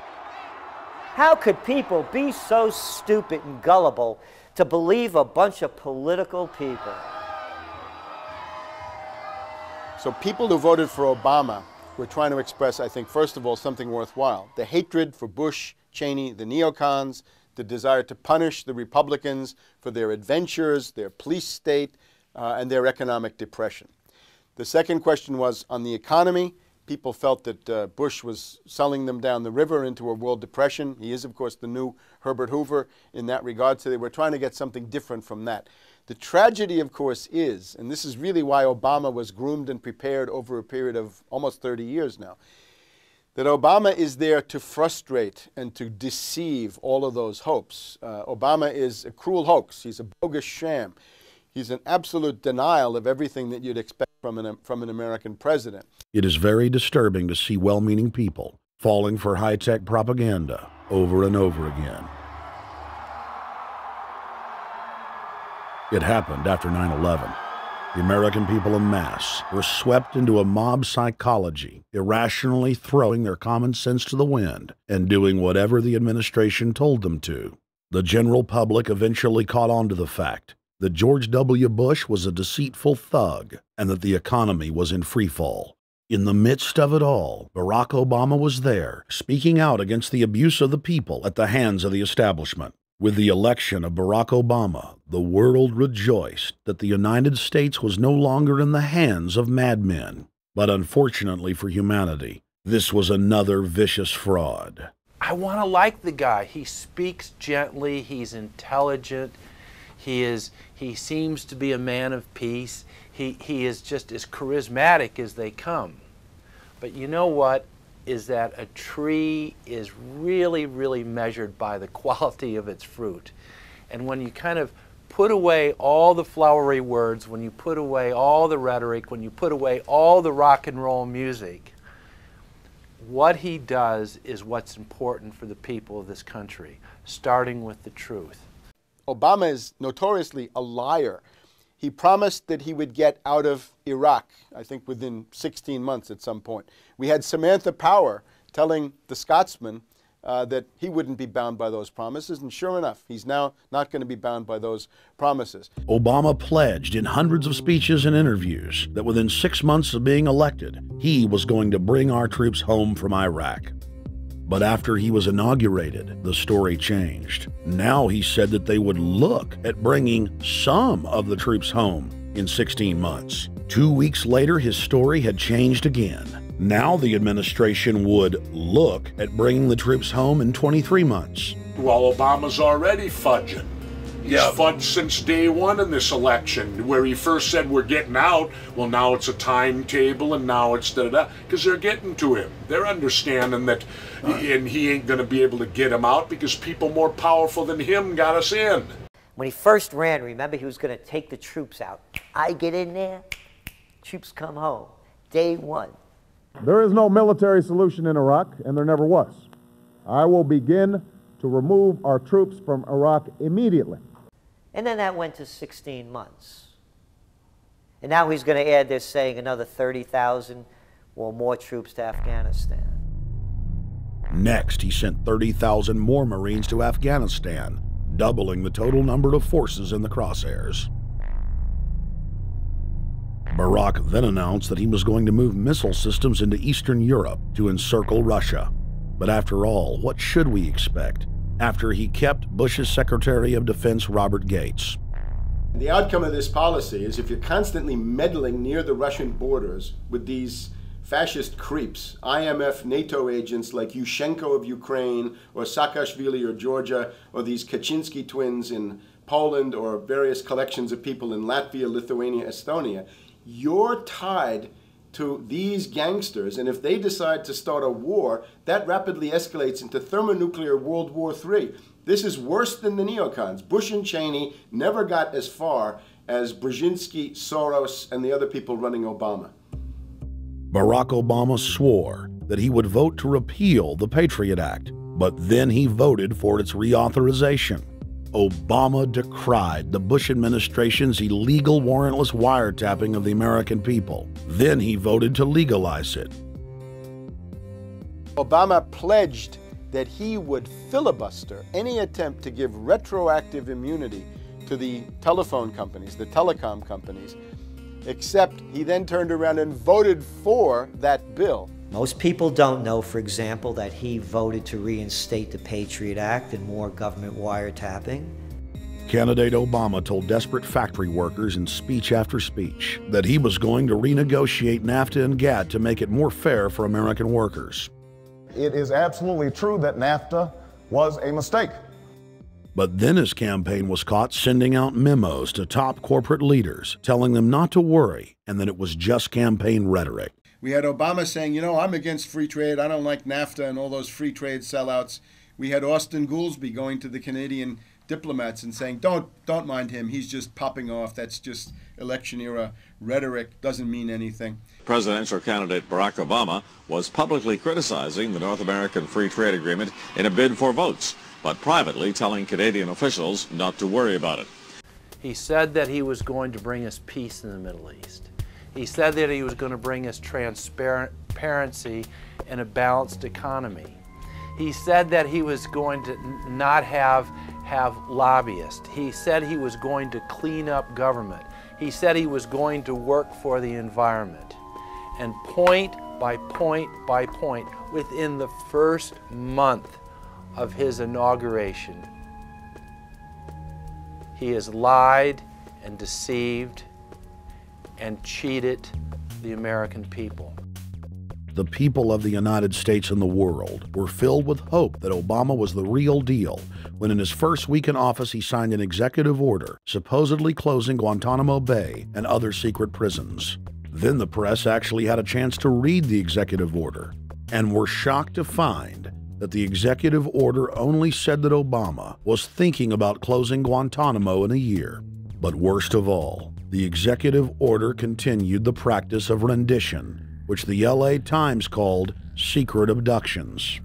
How could people be so stupid and gullible to believe a bunch of political people? So people who voted for Obama were trying to express, I think, first of all, something worthwhile. The hatred for Bush, Cheney, the neocons, the desire to punish the Republicans for their adventures, their police state, and their economic depression. The second question was on the economy. People felt that Bush was selling them down the river into a world depression. He is, of course, the new Herbert Hoover in that regard, so they were trying to get something different from that. The tragedy, of course, is, and this is really why Obama was groomed and prepared over a period of almost 30 years now, that Obama is there to frustrate and to deceive all of those hopes. Obama is a cruel hoax. He's a bogus sham. He's an absolute denial of everything that you'd expect from an American president. It is very disturbing to see well-meaning people falling for high-tech propaganda over and over again. It happened after 9/11. The American people en masse were swept into a mob psychology, irrationally throwing their common sense to the wind and doing whatever the administration told them to. The general public eventually caught on to the fact that George W. Bush was a deceitful thug and that the economy was in freefall. In the midst of it all, Barack Obama was there, speaking out against the abuse of the people at the hands of the establishment. With the election of Barack Obama, the world rejoiced that the United States was no longer in the hands of madmen. But unfortunately for humanity, this was another vicious fraud. I want to like the guy. He speaks gently, he's intelligent, he seems to be a man of peace. He is just as charismatic as they come. But you know what? Is that a tree is really, really measured by the quality of its fruit. And when you kind of put away all the flowery words, when you put away all the rhetoric, when you put away all the rock and roll music, what he does is what's important for the people of this country, starting with the truth. Obama is notoriously a liar. He promised that he would get out of Iraq, I think within 16 months at some point. We had Samantha Power telling the Scotsman that he wouldn't be bound by those promises, and sure enough, he's now not going to be bound by those promises. Obama pledged in hundreds of speeches and interviews that within 6 months of being elected, he was going to bring our troops home from Iraq. But after he was inaugurated, the story changed. Now he said that they would look at bringing some of the troops home in 16 months. 2 weeks later, his story had changed again. Now the administration would look at bringing the troops home in 23 months. Well, Obama's already fudging. He's fudged since day one in this election, where he first said we're getting out. Well, now it's a timetable, and now it's da-da-da, because they're getting to him. They're understanding that, and he ain't going to be able to get him out because people more powerful than him got us in. When he first ran, remember, he was going to take the troops out. I get in there, troops come home. Day one. There is no military solution in Iraq, and there never was. I will begin to remove our troops from Iraq immediately. And then that went to 16 months. And now he's going to add, they're saying, another 30,000 or more troops to Afghanistan. Next, he sent 30,000 more Marines to Afghanistan, doubling the total number of forces in the crosshairs. Barack then announced that he was going to move missile systems into Eastern Europe to encircle Russia. But after all, what should we expect after he kept Bush's Secretary of Defense Robert Gates? The outcome of this policy is if you're constantly meddling near the Russian borders with these fascist creeps, IMF, NATO agents like Yushchenko of Ukraine or Saakashvili or Georgia, or these Kaczynski twins in Poland, or various collections of people in Latvia, Lithuania, Estonia, you're tied to these gangsters, and if they decide to start a war, that rapidly escalates into thermonuclear World War III. This is worse than the neocons. Bush and Cheney never got as far as Brzezinski, Soros, and the other people running Obama. Barack Obama swore that he would vote to repeal the Patriot Act, but then he voted for its reauthorization. Obama decried the Bush administration's illegal warrantless wiretapping of the American people. Then he voted to legalize it. Obama pledged that he would filibuster any attempt to give retroactive immunity to the telephone companies, the telecom companies, except he then turned around and voted for that bill. Most people don't know, for example, that he voted to reinstate the Patriot Act and more government wiretapping. Candidate Obama told desperate factory workers in speech after speech that he was going to renegotiate NAFTA and GATT to make it more fair for American workers. It is absolutely true that NAFTA was a mistake. But then his campaign was caught sending out memos to top corporate leaders, telling them not to worry and that it was just campaign rhetoric. We had Obama saying, you know, I'm against free trade. I don't like NAFTA and all those free trade sellouts. We had Austin Goolsbee going to the Canadian diplomats and saying, don't mind him. He's just popping off. That's just election era rhetoric. Doesn't mean anything. Presidential candidate Barack Obama was publicly criticizing the North American Free Trade Agreement in a bid for votes, but privately telling Canadian officials not to worry about it. He said that he was going to bring us peace in the Middle East. He said that he was going to bring us transparency and a balanced economy. He said that he was going to not have lobbyists. He said he was going to clean up government. He said he was going to work for the environment. And point by point by point, within the first month of his inauguration, he has lied and deceived and cheated the American people. The people of the United States and the world were filled with hope that Obama was the real deal when in his first week in office he signed an executive order supposedly closing Guantanamo Bay and other secret prisons. Then the press actually had a chance to read the executive order and were shocked to find that the executive order only said that Obama was thinking about closing Guantanamo in a year. But worst of all, the executive order continued the practice of rendition, which the LA Times called secret abductions.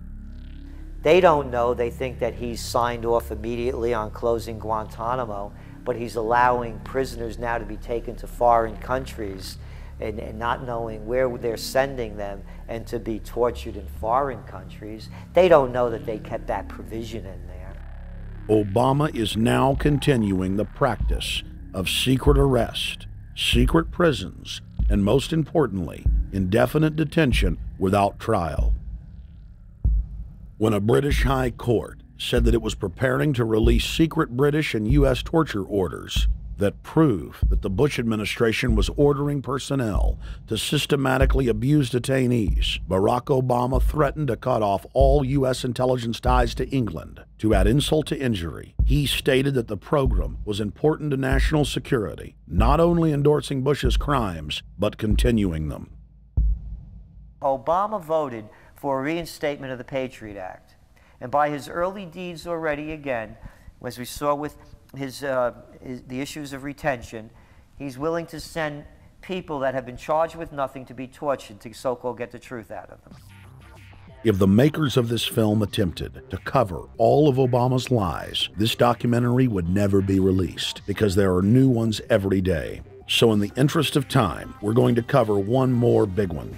They don't know. They think that he's signed off immediately on closing Guantanamo, but he's allowing prisoners now to be taken to foreign countries and not knowing where they're sending them and to be tortured in foreign countries. They don't know that they kept that provision in there. Obama is now continuing the practice of secret arrest, secret prisons, and most importantly, indefinite detention without trial. When a British High Court said that it was preparing to release secret British and U.S. torture orders that prove that the Bush administration was ordering personnel to systematically abuse detainees, Barack Obama threatened to cut off all U.S. intelligence ties to England. To add insult to injury, he stated that the program was important to national security, not only endorsing Bush's crimes, but continuing them. Obama voted for a reinstatement of the Patriot Act. And by his early deeds already, again, as we saw with the issues of retention, he's willing to send people that have been charged with nothing to be tortured to so-called get the truth out of them. If the makers of this film attempted to cover all of Obama's lies, this documentary would never be released because there are new ones every day. So in the interest of time, we're going to cover one more big one.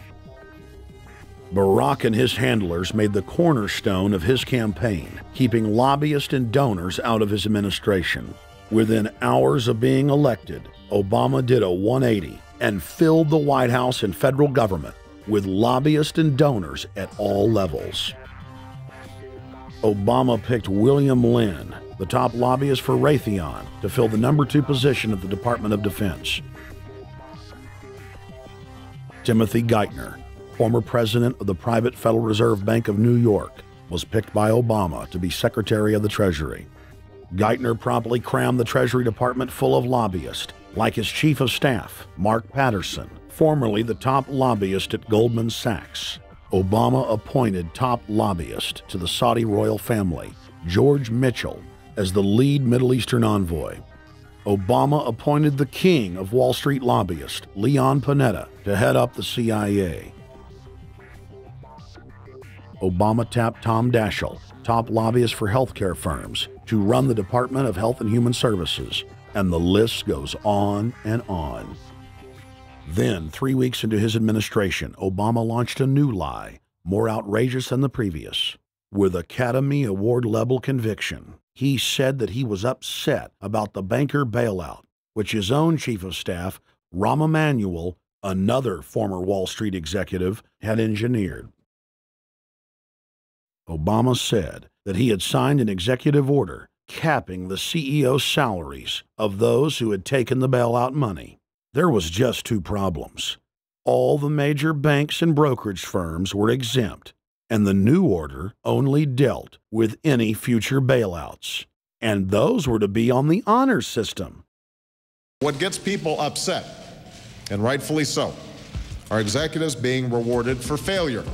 Barack and his handlers made the cornerstone of his campaign, keeping lobbyists and donors out of his administration. Within hours of being elected, Obama did a 180 and filled the White House and federal government with lobbyists and donors at all levels. Obama picked William Lynn, the top lobbyist for Raytheon, to fill the number 2 position at the Department of Defense. Timothy Geithner, former president of the private Federal Reserve Bank of New York, was picked by Obama to be Secretary of the Treasury. Geithner promptly crammed the Treasury Department full of lobbyists, like his chief of staff, Mark Patterson, formerly the top lobbyist at Goldman Sachs. Obama appointed top lobbyist to the Saudi royal family, George Mitchell, as the lead Middle Eastern envoy. Obama appointed the king of Wall Street lobbyists, Leon Panetta, to head up the CIA. Obama tapped Tom Daschle, top lobbyist for healthcare firms, to run the Department of Health and Human Services, and the list goes on and on. Then, 3 weeks into his administration, Obama launched a new lie, more outrageous than the previous. With Academy Award-level conviction, he said that he was upset about the banker bailout, which his own chief of staff, Rahm Emanuel, another former Wall Street executive, had engineered. Obama said that he had signed an executive order capping the CEO's salaries of those who had taken the bailout money. There was just 2 problems. All the major banks and brokerage firms were exempt, and the new order only dealt with any future bailouts. And those were to be on the honor system. What gets people upset, and rightfully so, are executives being rewarded for failure.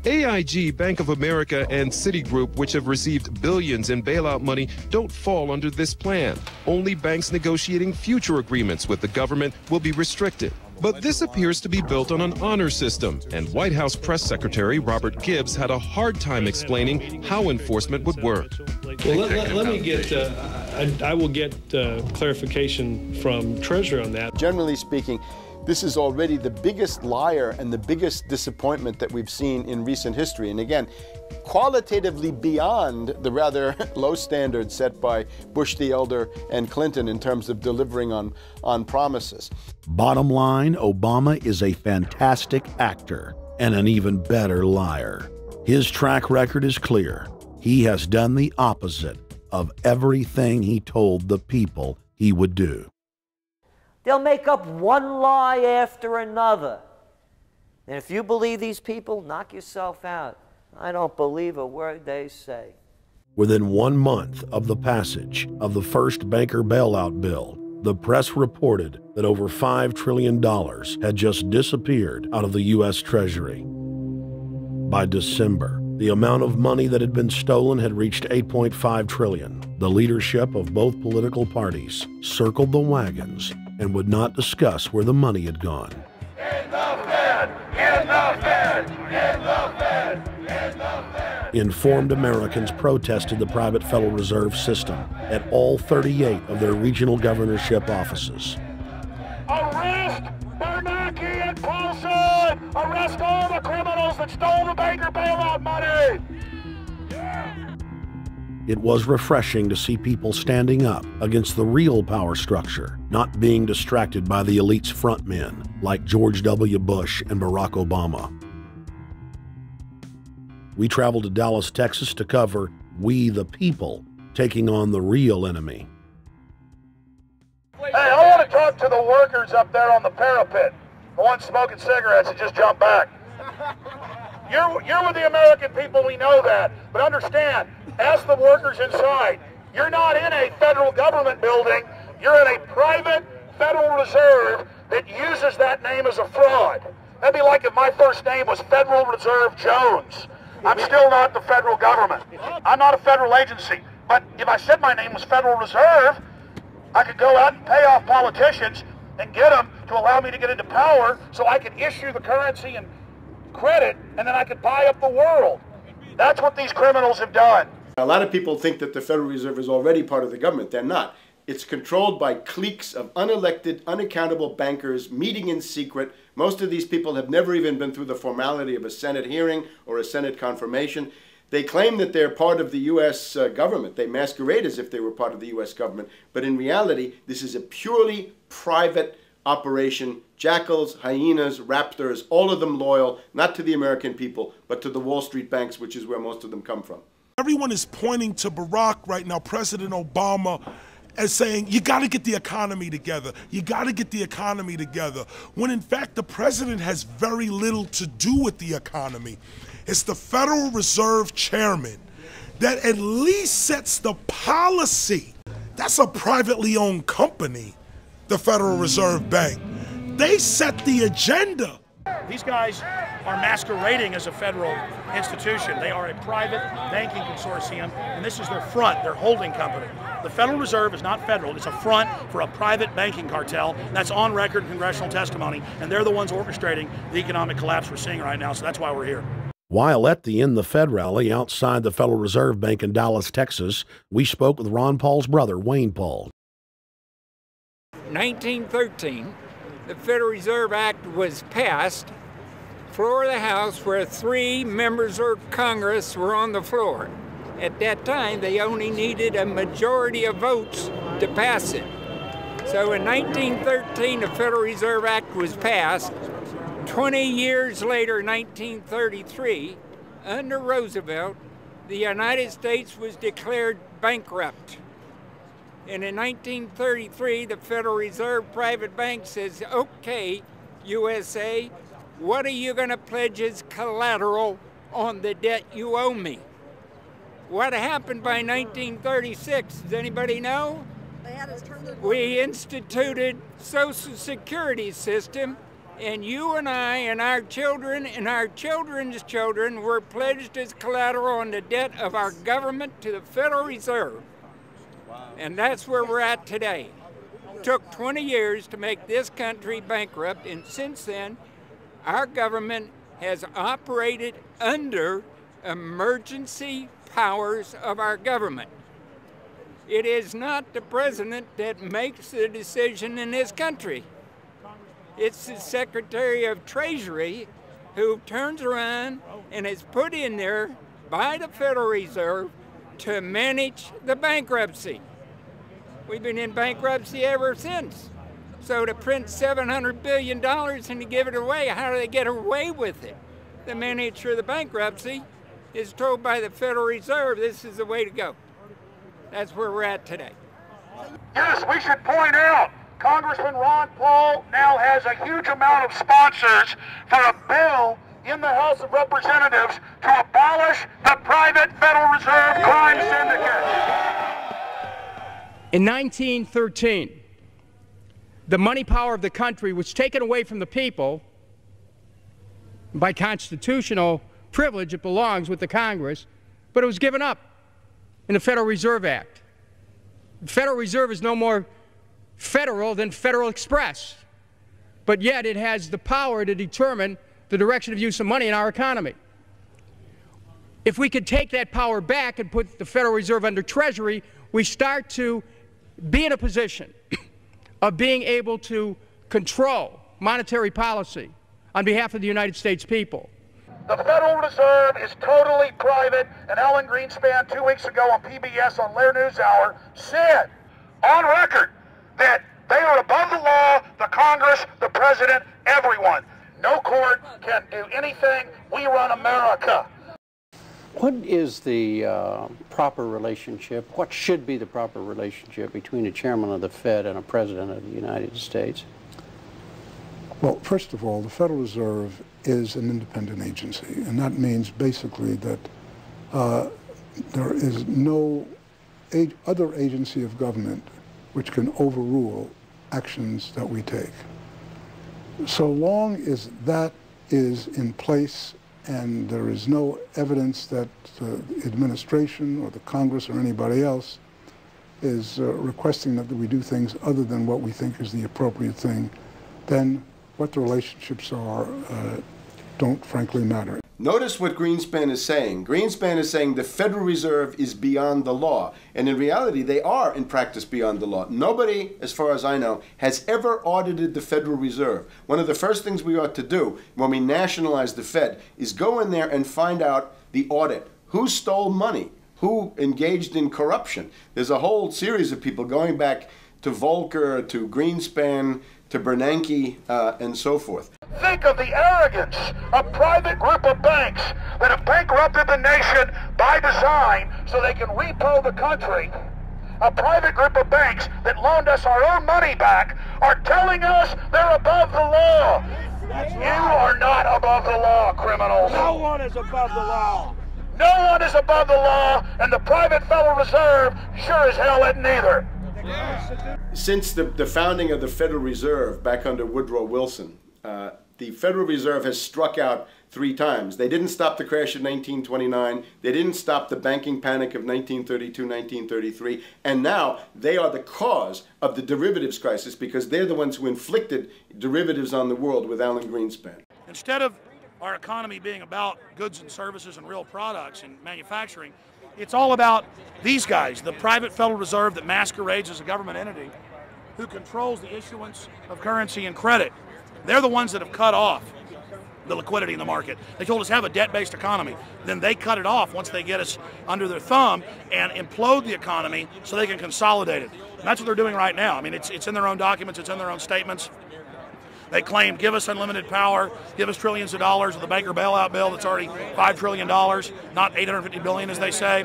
AIG, Bank of America, and Citigroup, which have received billions in bailout money, don't fall under this plan. Only banks negotiating future agreements with the government will be restricted. But this appears to be built on an honor system, and White House Press Secretary Robert Gibbs had a hard time explaining how enforcement would work. Well, let me get, I will get clarification from Treasury on that. Generally speaking, this is already the biggest liar and the biggest disappointment that we've seen in recent history. And again, qualitatively beyond the rather low standards set by Bush the Elder and Clinton in terms of delivering on promises. Bottom line, Obama is a fantastic actor and an even better liar. His track record is clear. He has done the opposite of everything he told the people he would do. They'll make up one lie after another. And if you believe these people, knock yourself out. I don't believe a word they say. Within 1 month of the passage of the first banker bailout bill, the press reported that over $5 trillion had just disappeared out of the U.S. Treasury. By December, the amount of money that had been stolen had reached $8.5 trillion. The leadership of both political parties circled the wagons and would not discuss where the money had gone. In the Fed! In the Fed! In the Fed! In the Fed! Informed Americans protested the private Federal Reserve System at all 38 of their regional governorship offices. Arrest Bernanke and Paulson! Arrest all the criminals that stole the banker bailout money! It was refreshing to see people standing up against the real power structure, not being distracted by the elite's frontmen like George W. Bush and Barack Obama. We traveled to Dallas, Texas to cover We the People taking on the real enemy. Hey, I want to talk to the workers up there on the parapet. The ones smoking cigarettes that just jumped back. You're with the American people, we know that. But understand, ask the workers inside. You're not in a federal government building. You're in a private Federal Reserve that uses that name as a fraud. That'd be like if my first name was Federal Reserve Jones. I'm still not the federal government. I'm not a federal agency. But if I said my name was Federal Reserve, I could go out and pay off politicians and get them to allow me to get into power so I could issue the currency and credit, and then I could buy up the world. That's what these criminals have done. A lot of people think that the Federal Reserve is already part of the government. They're not. It's controlled by cliques of unelected, unaccountable bankers meeting in secret. Most of these people have never even been through the formality of a Senate hearing or a Senate confirmation. They claim that they're part of the U.S. government. They masquerade as if they were part of the U.S. government. But in reality, this is a purely private operation. Jackals, hyenas, raptors, all of them loyal, not to the American people, but to the Wall Street banks, which is where most of them come from. Everyone is pointing to Barack right now, President Obama, as saying, you got to get the economy together. You got to get the economy together. When in fact, the president has very little to do with the economy. It's the Federal Reserve Chairman that at least sets the policy. That's a privately owned company, the Federal Reserve Bank. They set the agenda. These guys are masquerading as a federal institution. They are a private banking consortium, and this is their front, their holding company. The Federal Reserve is not federal. It's a front for a private banking cartel. That's on record in congressional testimony, and they're the ones orchestrating the economic collapse we're seeing right now, so that's why we're here. While at the In the Fed rally outside the Federal Reserve Bank in Dallas, Texas, we spoke with Ron Paul's brother, Wayne Paul. 1913, the Federal Reserve Act was passed, floor of the House, where 3 members of Congress were on the floor. At that time, they only needed a majority of votes to pass it. So in 1913, the Federal Reserve Act was passed. 20 years later, 1933, under Roosevelt, the United States was declared bankrupt. And in 1933, the Federal Reserve Private Bank says, okay, USA, what are you going to pledge as collateral on the debt you owe me? What happened by 1936? Does anybody know? We instituted Social Security system, and you and I and our children and our children's children were pledged as collateral on the debt of our government to the Federal Reserve. And that's where we're at today. It took 20 years to make this country bankrupt, and since then, our government has operated under emergency powers of our government. It is not the president that makes the decision in this country. It's the Secretary of Treasury who turns around and is put in there by the Federal Reserve to manage the bankruptcy. We've been in bankruptcy ever since. So to print $700 billion and to give it away, how do they get away with it? The manager of the bankruptcy is told by the Federal Reserve this is the way to go. That's where we're at today. Yes, we should point out, Congressman Ron Paul now has a huge amount of sponsors for a bill in the House of Representatives to abolish the private Federal Reserve crime syndicate. In 1913, the money power of the country was taken away from the people. By constitutional privilege, it belongs with the Congress, but it was given up in the Federal Reserve Act. The Federal Reserve is no more federal than Federal Express, but yet it has the power to determine the direction of use of money in our economy. If we could take that power back and put the Federal Reserve under Treasury, we start to be in a position of being able to control monetary policy on behalf of the United States people. The Federal Reserve is totally private, and Alan Greenspan 2 weeks ago on PBS on Lair NewsHour said on record that they are above the law, the Congress, the President, everyone. No court can do anything. We run America. What is the proper relationship, what should be the proper relationship between a chairman of the Fed and a president of the United States? Well, first of all, the Federal Reserve is an independent agency, and that means basically that there is no other agency of government which can overrule actions that we take. So long as that is in place and there is no evidence that the administration or the Congress or anybody else is requesting that we do things other than what we think is the appropriate thing, then what the relationships are don't frankly matter. Notice what Greenspan is saying. Greenspan is saying the Federal Reserve is beyond the law. And in reality, they are in practice beyond the law. Nobody, as far as I know, has ever audited the Federal Reserve. One of the first things we ought to do when we nationalize the Fed is go in there and find out the audit. Who stole money? Who engaged in corruption? There's a whole series of people going back to Volcker, to Greenspan, to Bernanke, and so forth. Think of the arrogance of a private group of banks that have bankrupted the nation by design so they can repo the country. A private group of banks that loaned us our own money back are telling us they're above the law. You are not above the law, criminals. No one is above the law. No one is above the law, and the private Federal Reserve sure as hell isn't either. Since the founding of the Federal Reserve back under Woodrow Wilson, the Federal Reserve has struck out 3 times. They didn't stop the crash of 1929. They didn't stop the banking panic of 1932, 1933. And now they are the cause of the derivatives crisis because they're the ones who inflicted derivatives on the world with Alan Greenspan. Instead of our economy being about goods and services and real products and manufacturing, it's all about these guys, the private Federal Reserve that masquerades as a government entity who controls the issuance of currency and credit. They're the ones that have cut off the liquidity in the market. They told us have a debt-based economy. Then they cut it off once they get us under their thumb and implode the economy so they can consolidate it. And that's what they're doing right now. I mean, it's in their own documents, it's in their own statements. They claim, give us unlimited power, give us trillions of dollars with the Baker bailout bill that's already $5 trillion, not $850 billion as they say.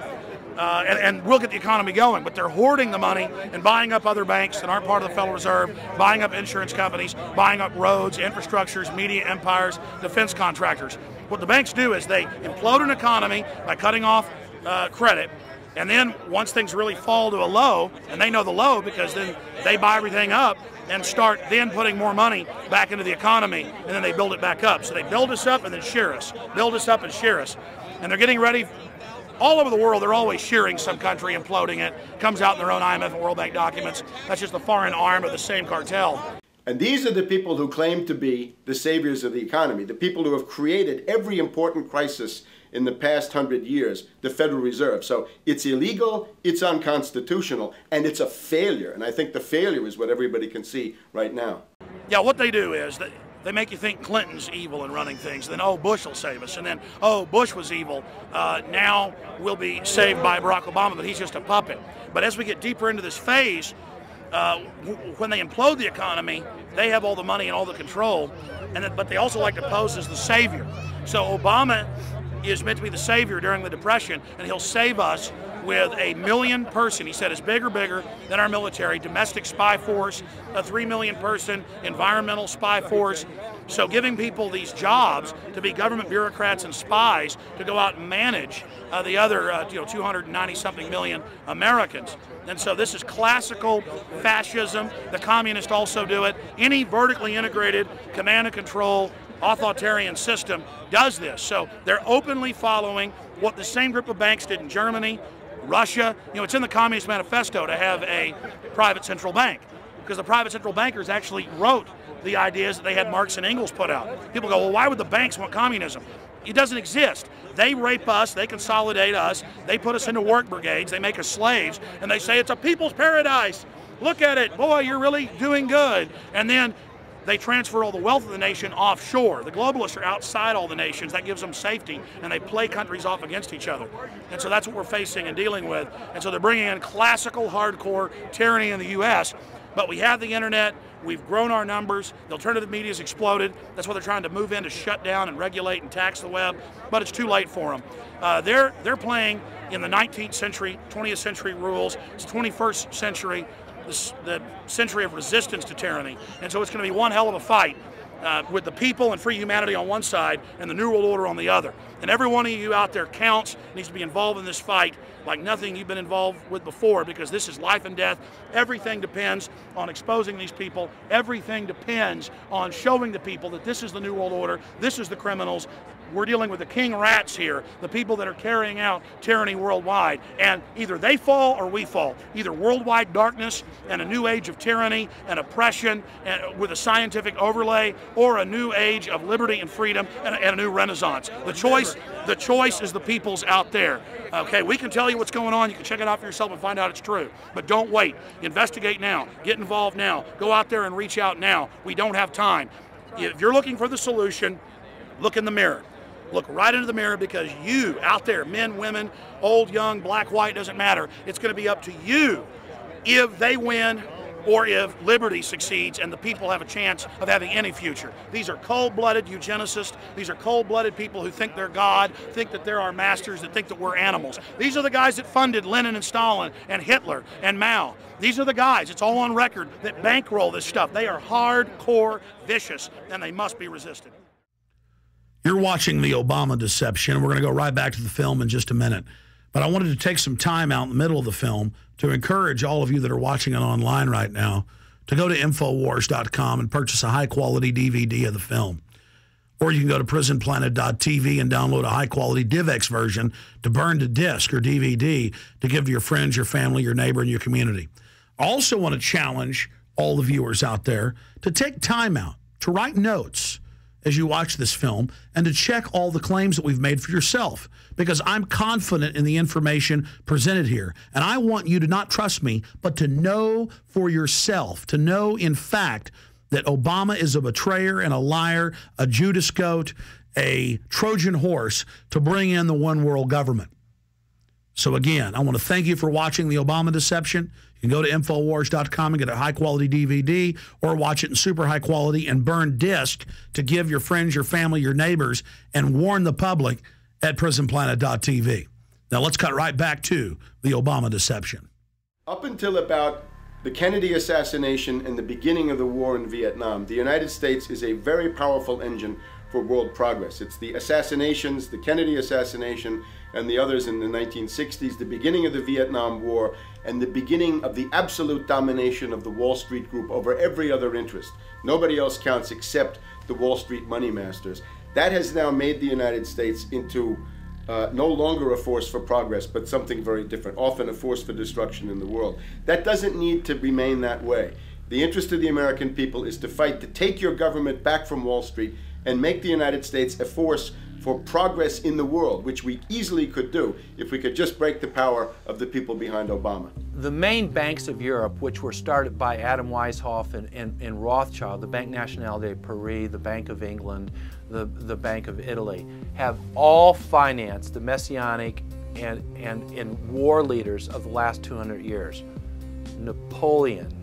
And we'll get the economy going, but they're hoarding the money and buying up other banks that aren't part of the Federal Reserve, buying up insurance companies, buying up roads, infrastructures, media empires, defense contractors. What the banks do is they implode an economy by cutting off credit, and then once things really fall to a low, and they know the low because then they buy everything up and start then putting more money back into the economy, and then they build it back up. So they build us up and then shear us, build us up and shear us. And they're getting ready. All over the world, they're always shearing some country, imploding it. Comes out in their own IMF and World Bank documents. That's just the foreign arm of the same cartel. And these are the people who claim to be the saviors of the economy, the people who have created every important crisis in the past 100 years, the Federal Reserve. So it's illegal, it's unconstitutional, and it's a failure. And I think the failure is what everybody can see right now. Yeah, what they do is they make you think Clinton's evil in running things. Then, oh, Bush will save us. And then, oh, Bush was evil. Now we'll be saved by Barack Obama, but he's just a puppet. But as we get deeper into this phase, when they implode the economy, they have all the money and all the control. But they also like to pose as the savior. So Obama is meant to be the savior during the Depression, and he'll save us with a 1 million person, he said, is bigger than our military, domestic spy force, a 3 million person environmental spy force. So giving people these jobs to be government bureaucrats and spies to go out and manage the other 290-something million Americans. And so this is classical fascism. The communists also do it. Any vertically integrated command and control authoritarian system does this. So they're openly following what the same group of banks did in Germany, Russia. It's in the Communist Manifesto to have a private central bank, because the private central bankers actually wrote the ideas that they had Marx and Engels put out. People go, well, why would the banks want communism? It doesn't exist. They rape us, they consolidate us, they put us into work brigades, they make us slaves, and they say it's a people's paradise. Look at it, boy, you're really doing good. And then they transfer all the wealth of the nation offshore. The globalists are outside all the nations. That gives them safety, and they play countries off against each other. And so that's what we're facing and dealing with. And so they're bringing in classical, hardcore tyranny in the U.S., but we have the internet, we've grown our numbers, the alternative media's exploded. That's why they're trying to move in to shut down and regulate and tax the web, but it's too late for them. They're playing in the 19th century, 20th century rules. It's 21st century, the century of resistance to tyranny. And so it's going to be one hell of a fight with the people and free humanity on one side and the New World Order on the other. And every one of you out there counts, needs to be involved in this fight like nothing you've been involved with before, because this is life and death. Everything depends on exposing these people. Everything depends on showing the people that this is the New World Order, this is the criminals. We're dealing with the king rats here, the people that are carrying out tyranny worldwide. And either they fall or we fall. Either worldwide darkness and a new age of tyranny and oppression and with a scientific overlay, or a new age of liberty and freedom and a new renaissance. The choice is the people's out there. Okay, we can tell you what's going on. You can check it out for yourself and find out it's true. But don't wait. Investigate now. Get involved now. Go out there and reach out now. We don't have time. If you're looking for the solution, look in the mirror. Look right into the mirror, because you out there, men, women, old, young, black, white, doesn't matter. It's going to be up to you if they win or if liberty succeeds and the people have a chance of having any future. These are cold-blooded eugenicists. These are cold-blooded people who think they're God, think that they're our masters, that think that we're animals. These are the guys that funded Lenin and Stalin and Hitler and Mao. These are the guys, it's all on record, that bankroll this stuff. They are hardcore vicious, and they must be resisted. You're watching The Obama Deception. We're going to go right back to the film in just a minute. But I wanted to take some time out in the middle of the film to encourage all of you that are watching it online right now to go to Infowars.com and purchase a high-quality DVD of the film. Or you can go to PrisonPlanet.tv and download a high-quality DivX version to burn to disc or DVD to give to your friends, your family, your neighbor, and your community. I also want to challenge all the viewers out there to take time out to write notes as you watch this film and to check all the claims that we've made for yourself, because I'm confident in the information presented here. And I want you to not trust me, but to know for yourself, to know in fact that Obama is a betrayer and a liar, a Judas goat, a Trojan horse to bring in the one world government. So again, I want to thank you for watching The Obama Deception. You can go to Infowars.com and get a high-quality DVD, or watch it in super high quality and burn disc to give your friends, your family, your neighbors, and warn the public at PrisonPlanet.tv. Now let's cut right back to The Obama Deception. Up until about the Kennedy assassination and the beginning of the war in Vietnam, the United States is a very powerful engine for world progress. It's the assassinations, the Kennedy assassination, and the others in the 1960s, the beginning of the Vietnam War, and the beginning of the absolute domination of the Wall Street Group over every other interest. Nobody else counts except the Wall Street money masters. That has now made the United States into no longer a force for progress, but something very different, often a force for destruction in the world. That doesn't need to remain that way. The interest of the American people is to fight to take your government back from Wall Street and make the United States a force for progress in the world, which we easily could do if we could just break the power of the people behind Obama. The main banks of Europe, which were started by Adam Weishaupt and Rothschild, the Banque Nationale de Paris, the Bank of England, the Bank of Italy, have all financed the messianic and war leaders of the last 200 years. Napoleon,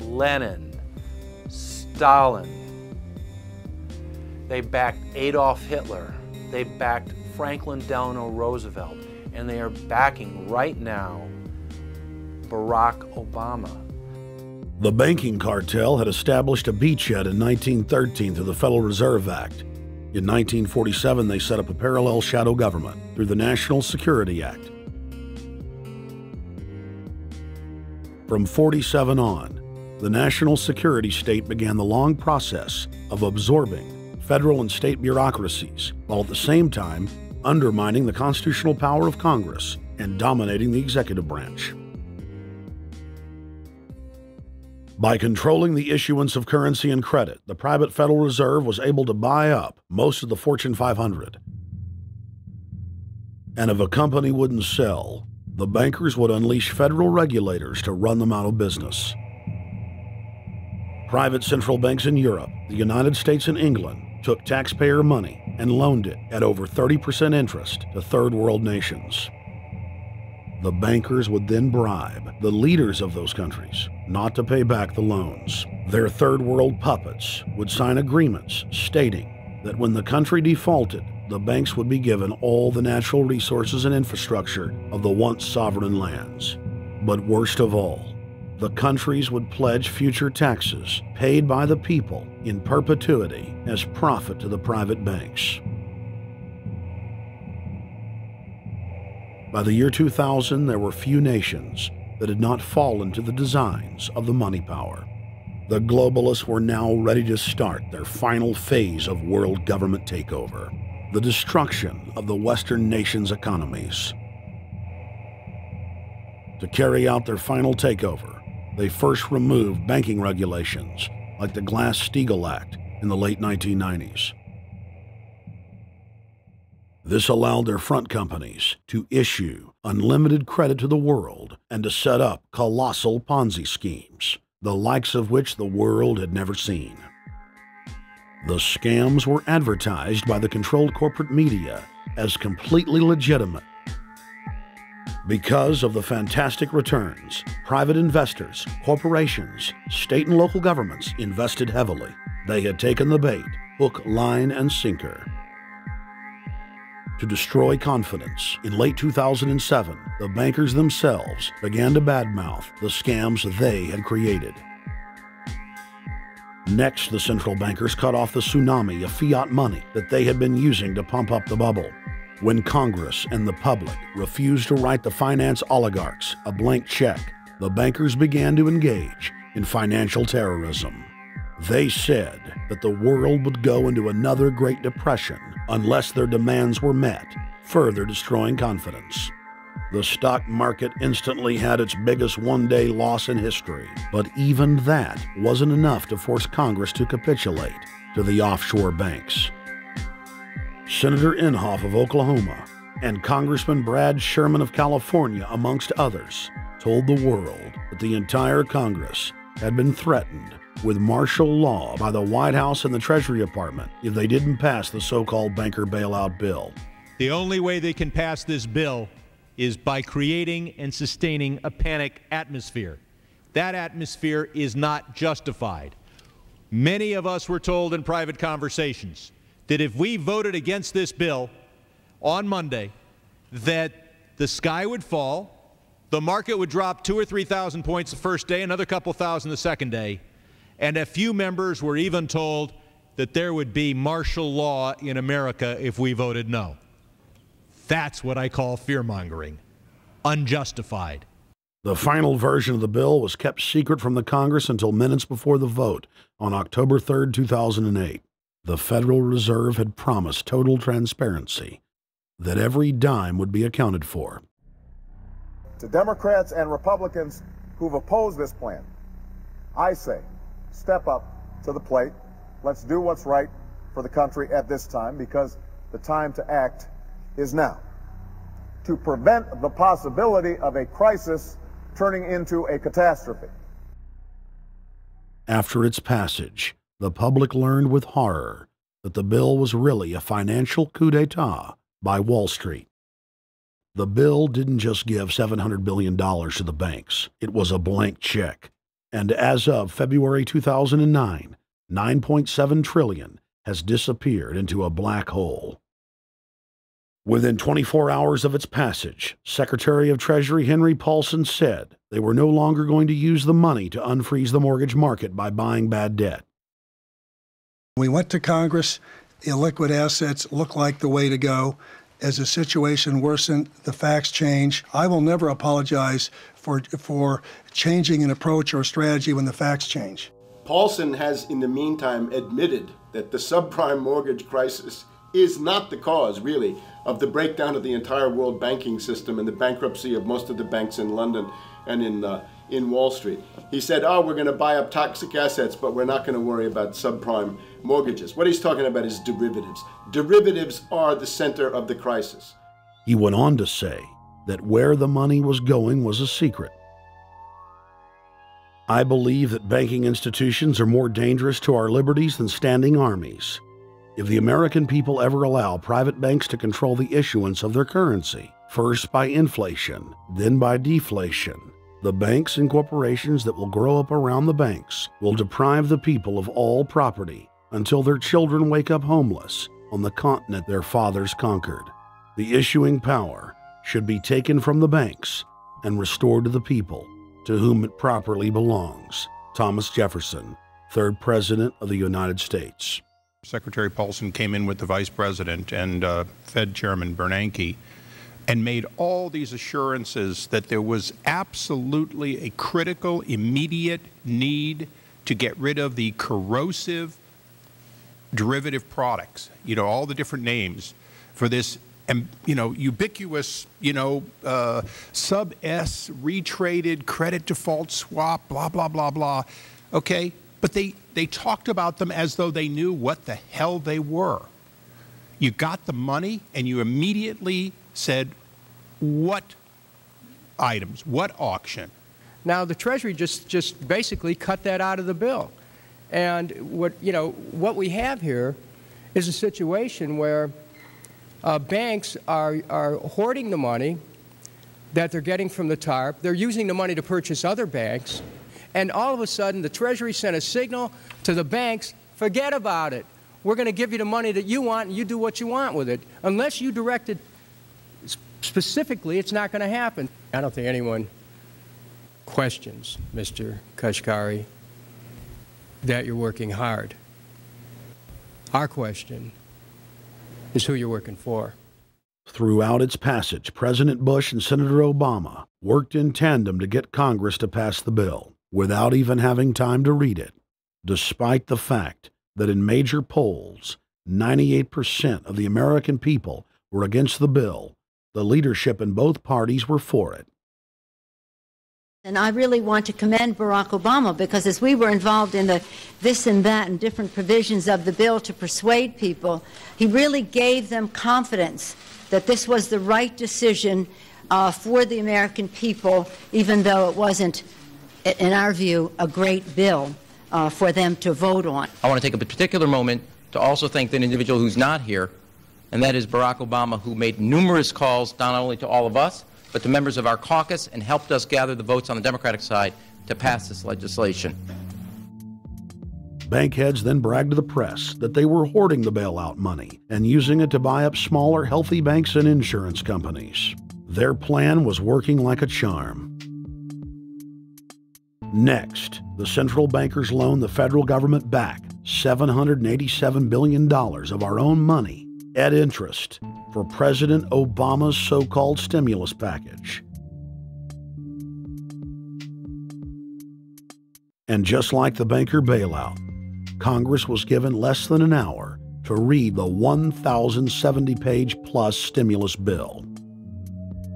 Lenin, Stalin. They backed Adolf Hitler. They backed Franklin Delano Roosevelt. And they are backing right now Barack Obama. The banking cartel had established a beachhead in 1913 through the Federal Reserve Act. In 1947, they set up a parallel shadow government through the National Security Act. From 47 on, the national security state began the long process of absorbing federal and state bureaucracies, while at the same time undermining the constitutional power of Congress and dominating the executive branch. By controlling the issuance of currency and credit, the private Federal Reserve was able to buy up most of the Fortune 500. And if a company wouldn't sell, the bankers would unleash federal regulators to run them out of business. Private central banks in Europe, the United States, and England took taxpayer money and loaned it at over 30% interest to third world nations. The bankers would then bribe the leaders of those countries not to pay back the loans. Their third world puppets would sign agreements stating that when the country defaulted, the banks would be given all the natural resources and infrastructure of the once sovereign lands. But worst of all, the countries would pledge future taxes paid by the people in perpetuity as profit to the private banks. By the year 2000, there were few nations that had not fallen to the designs of the money power. The globalists were now ready to start their final phase of world government takeover, the destruction of the Western nations' economies. To carry out their final takeover, they first removed banking regulations like the Glass-Steagall Act in the late 1990s. This allowed their front companies to issue unlimited credit to the world and to set up colossal Ponzi schemes, the likes of which the world had never seen. The scams were advertised by the controlled corporate media as completely legitimate. Because of the fantastic returns, private investors, corporations, state and local governments invested heavily. They had taken the bait, hook, line, and sinker. To destroy confidence, in late 2007, the bankers themselves began to badmouth the scams they had created. Next, the central bankers cut off the tsunami of fiat money that they had been using to pump up the bubble. When Congress and the public refused to write the finance oligarchs a blank check, the bankers began to engage in financial terrorism. They said that the world would go into another Great Depression unless their demands were met, further destroying confidence. The stock market instantly had its biggest one-day loss in history, but even that wasn't enough to force Congress to capitulate to the offshore banks. Senator Inhofe of Oklahoma and Congressman Brad Sherman of California, amongst others, told the world that the entire Congress had been threatened with martial law by the White House and the Treasury Department if they didn't pass the so-called banker bailout bill. The only way they can pass this bill is by creating and sustaining a panic atmosphere. That atmosphere is not justified. Many of us were told in private conversations that if we voted against this bill on Monday, that the sky would fall, the market would drop 2,000 or 3,000 points the first day, another couple thousand the second day, and a few members were even told that there would be martial law in America if we voted no. That's what I call fear-mongering. Unjustified. The final version of the bill was kept secret from the Congress until minutes before the vote on October 3, 2008. The Federal Reserve had promised total transparency, that every dime would be accounted for. To Democrats and Republicans who've opposed this plan, I say, step up to the plate. Let's do what's right for the country at this time, because the time to act is now. To prevent the possibility of a crisis turning into a catastrophe. After its passage, the public learned with horror that the bill was really a financial coup d'etat by Wall Street. The bill didn't just give $700 billion to the banks. It was a blank check. And as of February 2009, $9.7 trillion has disappeared into a black hole. Within 24 hours of its passage, Secretary of Treasury Henry Paulson said they were no longer going to use the money to unfreeze the mortgage market by buying bad debt. We went to Congress. Illiquid assets look like the way to go. As the situation worsened, the facts change. I will never apologize for changing an approach or strategy when the facts change. Paulson has, in the meantime, admitted that the subprime mortgage crisis is not the cause, really, of the breakdown of the entire world banking system and the bankruptcy of most of the banks in London and in Wall Street. He said, oh, we're going to buy up toxic assets, but we're not going to worry about subprime mortgages. What he's talking about is derivatives. Derivatives are the center of the crisis. He went on to say that where the money was going was a secret. I believe that banking institutions are more dangerous to our liberties than standing armies. If the American people ever allow private banks to control the issuance of their currency, first by inflation, then by deflation, the banks and corporations that will grow up around the banks will deprive the people of all property until their children wake up homeless on the continent their fathers conquered. The issuing power should be taken from the banks and restored to the people, to whom it properly belongs. Thomas Jefferson, 3rd President of the United States. Secretary Paulson came in with the Vice President and Fed Chairman Bernanke and made all these assurances that there was absolutely a critical, immediate need to get rid of the corrosive derivative products, you know, all the different names for this, you know, ubiquitous, you know, sub-S retraded credit default swap, blah, blah, blah, blah. Okay? But they talked about them as though they knew what the hell they were. You got the money and you immediately said, what items, what auction? Now, the Treasury just basically cut that out of the bill. And what we have here is a situation where banks are hoarding the money that they're getting from the TARP. They're using the money to purchase other banks. And all of a sudden, the Treasury sent a signal to the banks, forget about it. We're going to give you the money that you want, and you do what you want with it. Unless you direct it specifically, it's not going to happen. I don't think anyone questions, Mr. Kashkari, that you're working hard. Our question is who you're working for. Throughout its passage, President Bush and Senator Obama worked in tandem to get Congress to pass the bill without even having time to read it, despite the fact that in major polls, 98% of the American people were against the bill. The leadership in both parties were for it. And I really want to commend Barack Obama, because as we were involved in the this and that and different provisions of the bill to persuade people, he really gave them confidence that this was the right decision for the American people, even though it wasn't, in our view, a great bill for them to vote on. I want to take a particular moment to also thank an individual who's not here, and that is Barack Obama, who made numerous calls not only to all of us, but to members of our caucus, and helped us gather the votes on the Democratic side to pass this legislation. Bank heads then bragged to the press that they were hoarding the bailout money and using it to buy up smaller, healthy banks and insurance companies. Their plan was working like a charm. Next, the central bankers loaned the federal government back $787 billion of our own money at interest for President Obama's so-called stimulus package. And just like the banker bailout, Congress was given less than an hour to read the 1,070-page plus stimulus bill.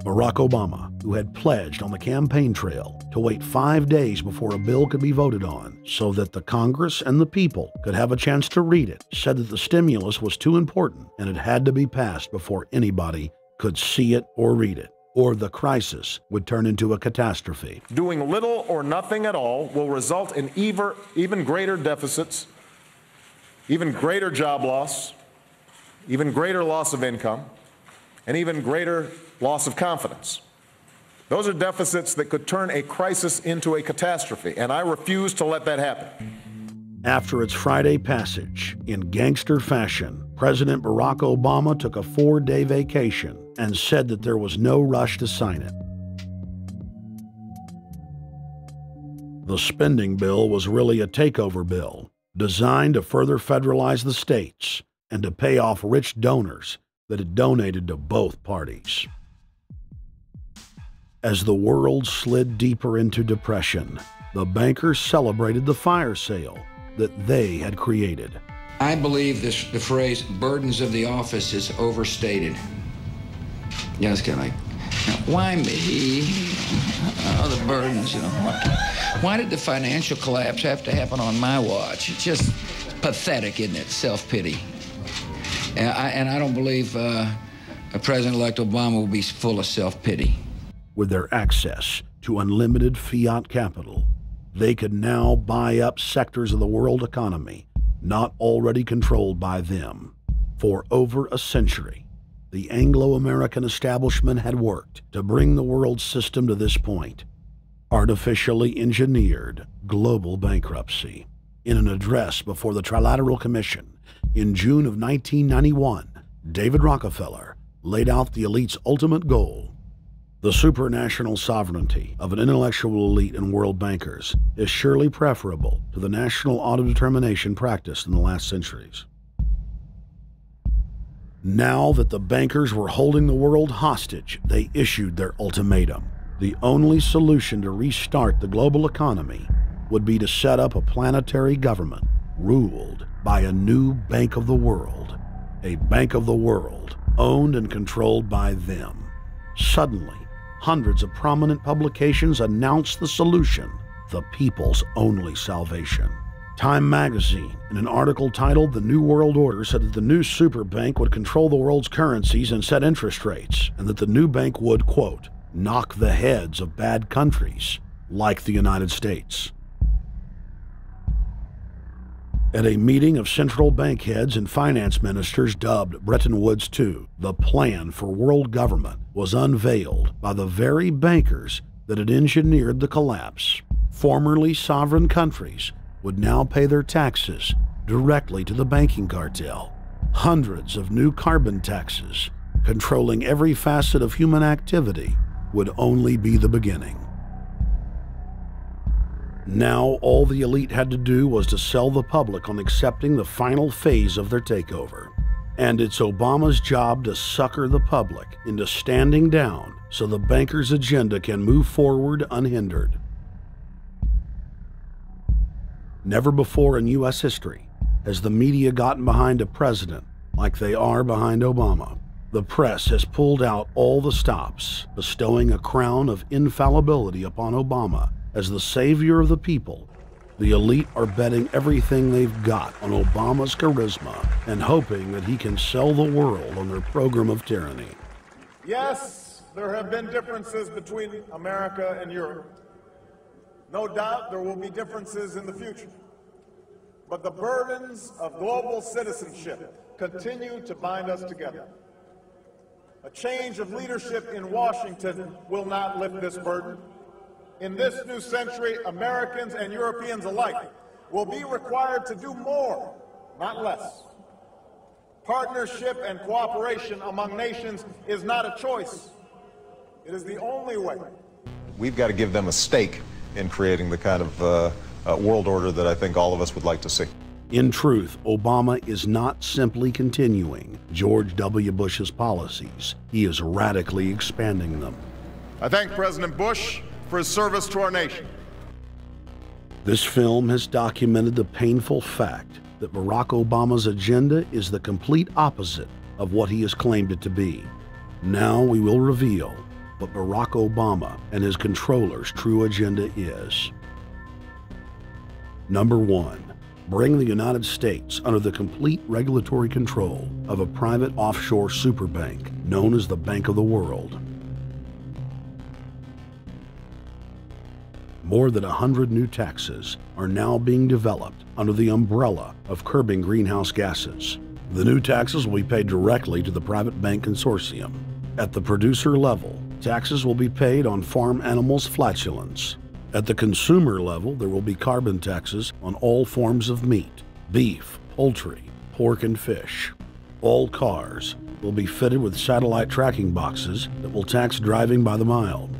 Barack Obama, who had pledged on the campaign trail to wait 5 days before a bill could be voted on so that the Congress and the people could have a chance to read it, said that the stimulus was too important and it had to be passed before anybody could see it or read it, or the crisis would turn into a catastrophe. Doing little or nothing at all will result in even greater deficits, even greater job loss, even greater loss of income, and even greater loss of confidence. Those are deficits that could turn a crisis into a catastrophe, and I refuse to let that happen. After its Friday passage, in gangster fashion, President Barack Obama took a 4-day vacation and said that there was no rush to sign it. The spending bill was really a takeover bill, designed to further federalize the states and to pay off rich donors that had donated to both parties. As the world slid deeper into depression, the bankers celebrated the fire sale that they had created. I believe the phrase burdens of the office is overstated. Yes, can I? Why me? Oh, the burdens, you know. Why did the financial collapse have to happen on my watch? It's just pathetic, isn't it? Self-pity. And I don't believe President-elect Obama will be full of self-pity. With their access to unlimited fiat capital, they could now buy up sectors of the world economy not already controlled by them. For over a century, the Anglo-American establishment had worked to bring the world system to this point. Artificially engineered global bankruptcy. In an address before the Trilateral Commission in June of 1991, David Rockefeller laid out the elite's ultimate goal. The supranational sovereignty of an intellectual elite and world bankers is surely preferable to the national autodetermination practiced in the last centuries. Now that the bankers were holding the world hostage, they issued their ultimatum. The only solution to restart the global economy would be to set up a planetary government ruled by a new Bank of the World, a Bank of the World owned and controlled by them. Suddenly, hundreds of prominent publications announced the solution, the people's only salvation. Time magazine, in an article titled "The New World Order," said that the new super bank would control the world's currencies and set interest rates, and that the new bank would, quote, knock the heads of bad countries like the United States. At a meeting of central bank heads and finance ministers dubbed Bretton Woods II, the plan for world government was unveiled by the very bankers that had engineered the collapse. Formerly sovereign countries would now pay their taxes directly to the banking cartel. Hundreds of new carbon taxes, controlling every facet of human activity, would only be the beginning. Now all the elite had to do was to sell the public on accepting the final phase of their takeover. And it's Obama's job to sucker the public into standing down so the bankers' agenda can move forward unhindered. Never before in U.S. history has the media gotten behind a president like they are behind Obama. The press has pulled out all the stops, bestowing a crown of infallibility upon Obama as the savior of the people. The elite are betting everything they've got on Obama's charisma and hoping that he can sell the world on their program of tyranny. Yes, there have been differences between America and Europe. No doubt there will be differences in the future. But the burdens of global citizenship continue to bind us together. A change of leadership in Washington will not lift this burden. In this new century, Americans and Europeans alike will be required to do more, not less. Partnership and cooperation among nations is not a choice. It is the only way. We've got to give them a stake in creating the kind of world order that I think all of us would like to see. In truth, Obama is not simply continuing George W. Bush's policies. He is radically expanding them. I thank President Bush for his service to our nation. This film has documented the painful fact that Barack Obama's agenda is the complete opposite of what he has claimed it to be. Now we will reveal what Barack Obama and his controllers' true agenda is. Number 1. Bring the United States under the complete regulatory control of a private offshore superbank known as the Bank of the World. More than 100 new taxes are now being developed under the umbrella of curbing greenhouse gases. The new taxes will be paid directly to the private bank consortium. At the producer level, taxes will be paid on farm animals' flatulence. At the consumer level, there will be carbon taxes on all forms of meat, beef, poultry, pork, and fish. All cars will be fitted with satellite tracking boxes that will tax driving by the mile.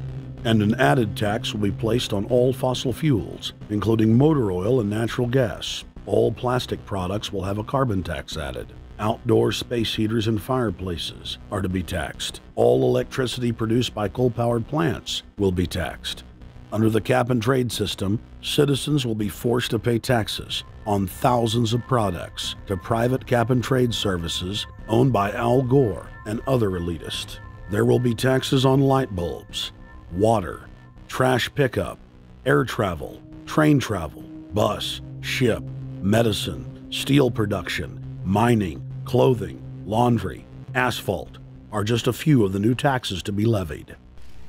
And an added tax will be placed on all fossil fuels, including motor oil and natural gas. All plastic products will have a carbon tax added. Outdoor space heaters and fireplaces are to be taxed. All electricity produced by coal-powered plants will be taxed. Under the cap-and-trade system, citizens will be forced to pay taxes on thousands of products to private cap-and-trade services owned by Al Gore and other elitists. There will be taxes on light bulbs, water, trash pickup, air travel, train travel, bus, ship, medicine, steel production, mining, clothing, laundry, asphalt are just a few of the new taxes to be levied.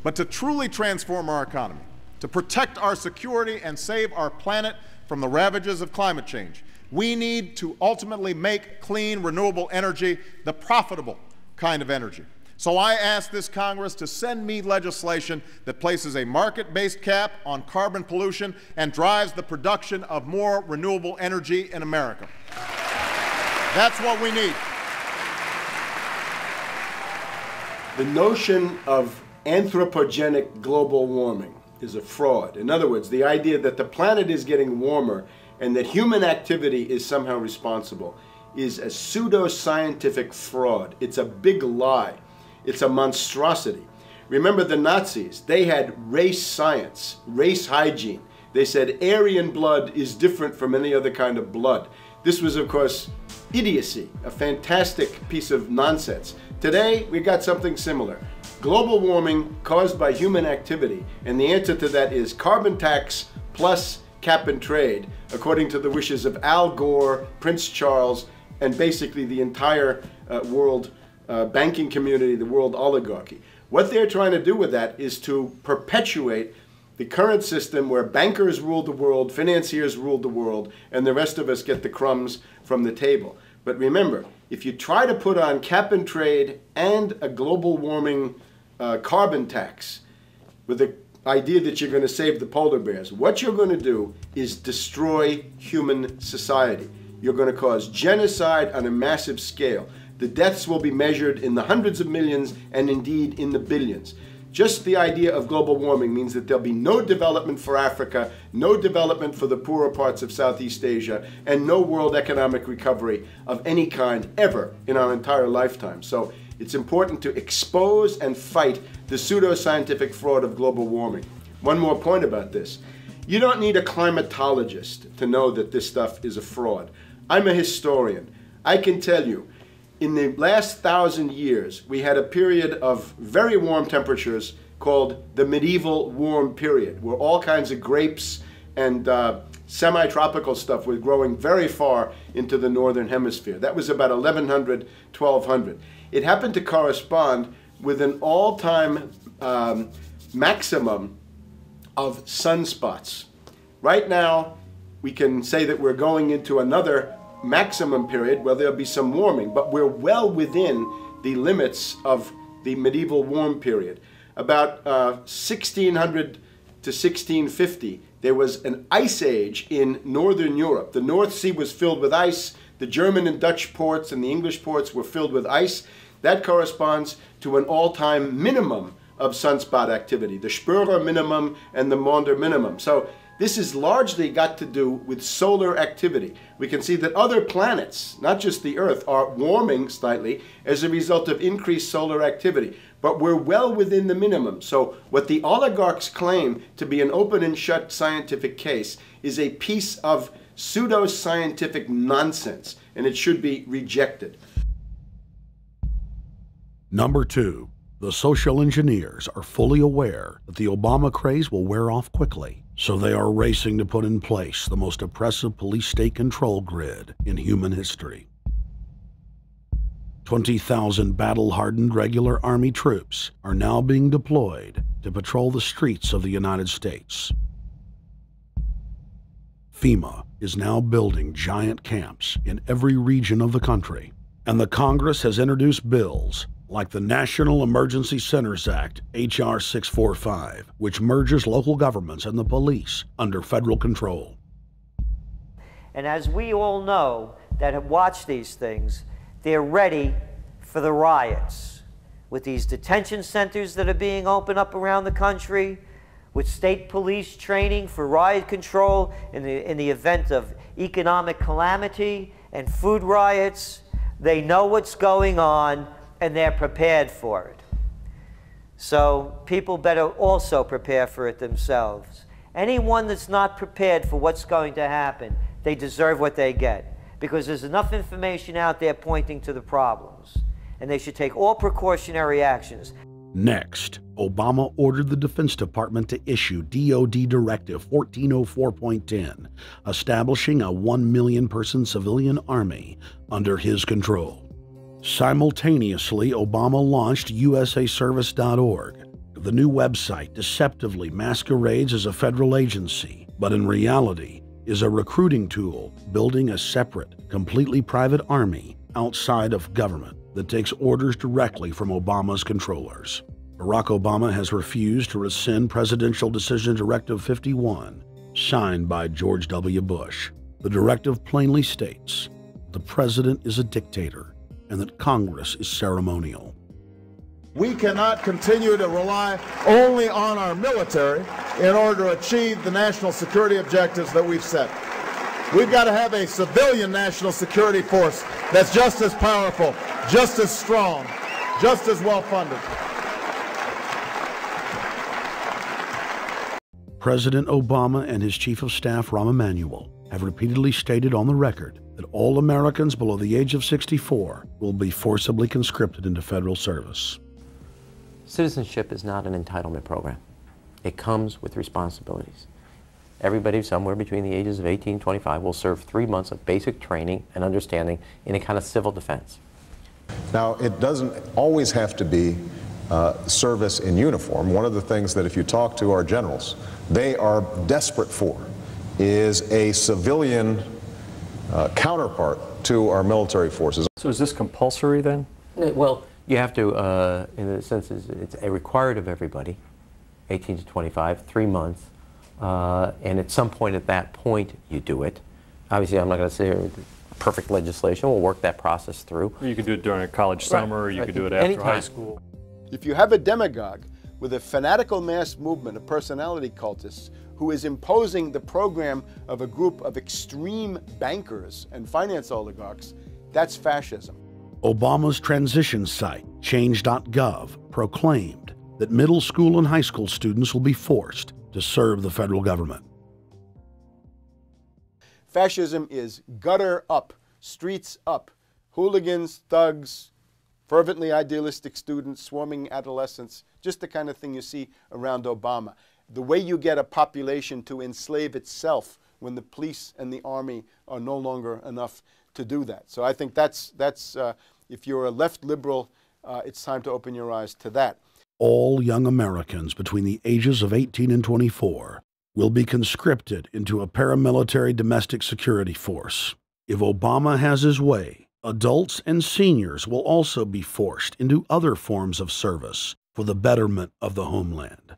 But to truly transform our economy, to protect our security and save our planet from the ravages of climate change, we need to ultimately make clean, renewable energy the profitable kind of energy. So I ask this Congress to send me legislation that places a market-based cap on carbon pollution and drives the production of more renewable energy in America. That's what we need. The notion of anthropogenic global warming is a fraud. In other words, the idea that the planet is getting warmer and that human activity is somehow responsible is a pseudo-scientific fraud. It's a big lie. It's a monstrosity. Remember the Nazis, they had race science, race hygiene. They said Aryan blood is different from any other kind of blood. This was, of course, idiocy, a fantastic piece of nonsense. Today, we got something similar. Global warming caused by human activity, and the answer to that is carbon tax plus cap and trade, according to the wishes of Al Gore, Prince Charles, and basically the entire world banking community, the world oligarchy. What they're trying to do with that is to perpetuate the current system where bankers rule the world, financiers rule the world, and the rest of us get the crumbs from the table. But remember, if you try to put on cap and trade and a global warming carbon tax with the idea that you're going to save the polar bears, what you're going to do is destroy human society. You're going to cause genocide on a massive scale. The deaths will be measured in the hundreds of millions and indeed in the billions. Just the idea of global warming means that there'll be no development for Africa, no development for the poorer parts of Southeast Asia, and no world economic recovery of any kind ever in our entire lifetime. So it's important to expose and fight the pseudo-scientific fraud of global warming. One more point about this. You don't need a climatologist to know that this stuff is a fraud. I'm a historian. I can tell you, in the last 1,000 years, we had a period of very warm temperatures called the medieval warm period, where all kinds of grapes and semi-tropical stuff was growing very far into the northern hemisphere. That was about 1100, 1200. It happened to correspond with an all-time maximum of sunspots. Right now, we can say that we're going into another maximum period where there'll be some warming, but we're well within the limits of the medieval warm period. About 1600 to 1650, there was an ice age in northern Europe. The North Sea was filled with ice. The German and Dutch ports and the English ports were filled with ice. That corresponds to an all-time minimum of sunspot activity, the Spörer minimum and the Maunder minimum. So this has largely got to do with solar activity. We can see that other planets, not just the Earth, are warming slightly as a result of increased solar activity. But we're well within the minimum. So what the oligarchs claim to be an open and shut scientific case is a piece of pseudo-scientific nonsense, and it should be rejected. Number 2, the social engineers are fully aware that the Obama craze will wear off quickly, so they are racing to put in place the most oppressive police state control grid in human history. 20,000 battle-hardened regular Army troops are now being deployed to patrol the streets of the United States. FEMA is now building giant camps in every region of the country, and the Congress has introduced bills like the National Emergency Centers Act, H.R. 645, which merges local governments and the police under federal control. And as we all know that have watched these things, they're ready for the riots. With these detention centers that are being opened up around the country, with state police training for riot control in the event of economic calamity and food riots, they know what's going on and they're prepared for it. So people better also prepare for it themselves. Anyone that's not prepared for what's going to happen, they deserve what they get, because there's enough information out there pointing to the problems, and they should take all precautionary actions. Next, Obama ordered the Defense Department to issue DoD Directive 1404.10, establishing a 1 million-person civilian army under his control. Simultaneously, Obama launched USAService.org. The new website deceptively masquerades as a federal agency, but in reality is a recruiting tool building a separate, completely private army outside of government that takes orders directly from Obama's controllers. Barack Obama has refused to rescind Presidential Decision Directive 51, signed by George W. Bush. The directive plainly states the president is a dictator and that Congress is ceremonial. We cannot continue to rely only on our military in order to achieve the national security objectives that we've set. We've got to have a civilian national security force that's just as powerful, just as strong, just as well funded. President Obama and his Chief of Staff, Rahm Emanuel, have repeatedly stated on the record that all Americans below the age of 64 will be forcibly conscripted into federal service. Citizenship is not an entitlement program. It comes with responsibilities. Everybody somewhere between the ages of 18 and 25 will serve 3 months of basic training and understanding in a kind of civil defense. Now, it doesn't always have to be service in uniform. One of the things that if you talk to our generals, they are desperate for is a civilian counterpart to our military forces. So is this compulsory then? Well, you have to, in the sense, it's required of everybody, 18 to 25, 3 months. And at some point at that point, you do it. Obviously, I'm not going to say perfect legislation. We'll work that process through. You could do it during a college summer, or you could do it after high school. If you have a demagogue with a fanatical mass movement of personality cultists who is imposing the program of a group of extreme bankers and finance oligarchs, that's fascism. Obama's transition site, change.gov, proclaimed that middle school and high school students will be forced to serve the federal government. Fascism is gutter up, streets up, hooligans, thugs, fervently idealistic students, swarming adolescents, just the kind of thing you see around Obama. The way you get a population to enslave itself when the police and the army are no longer enough to do that. So I think that's if you're a left liberal, it's time to open your eyes to that. All young Americans between the ages of 18 and 24 will be conscripted into a paramilitary domestic security force. If Obama has his way, adults and seniors will also be forced into other forms of service for the betterment of the homeland.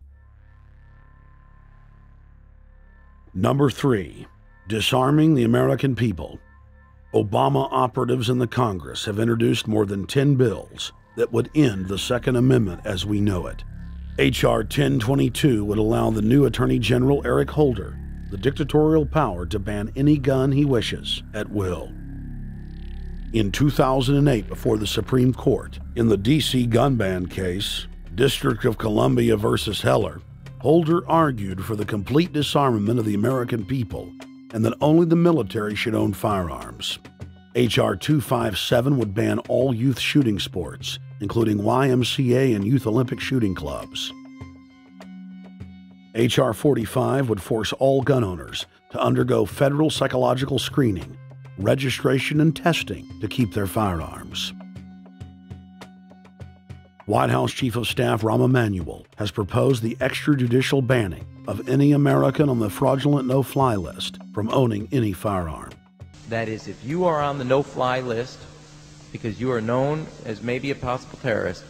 Number 3, disarming the American people. Obama operatives in the Congress have introduced more than 10 bills that would end the Second Amendment as we know it. H.R. 1022 would allow the new Attorney General Eric Holder the dictatorial power to ban any gun he wishes at will. In 2008, before the Supreme Court, in the D.C. gun ban case, District of Columbia versus Heller, Holder argued for the complete disarmament of the American people and that only the military should own firearms. H.R. 257 would ban all youth shooting sports, including YMCA and Youth Olympic shooting clubs. H.R. 45 would force all gun owners to undergo federal psychological screening, registration, and testing to keep their firearms. White House Chief of Staff Rahm Emanuel has proposed the extrajudicial banning of any American on the fraudulent no-fly list from owning any firearm. That is, if you are on the no-fly list because you are known as maybe a possible terrorist,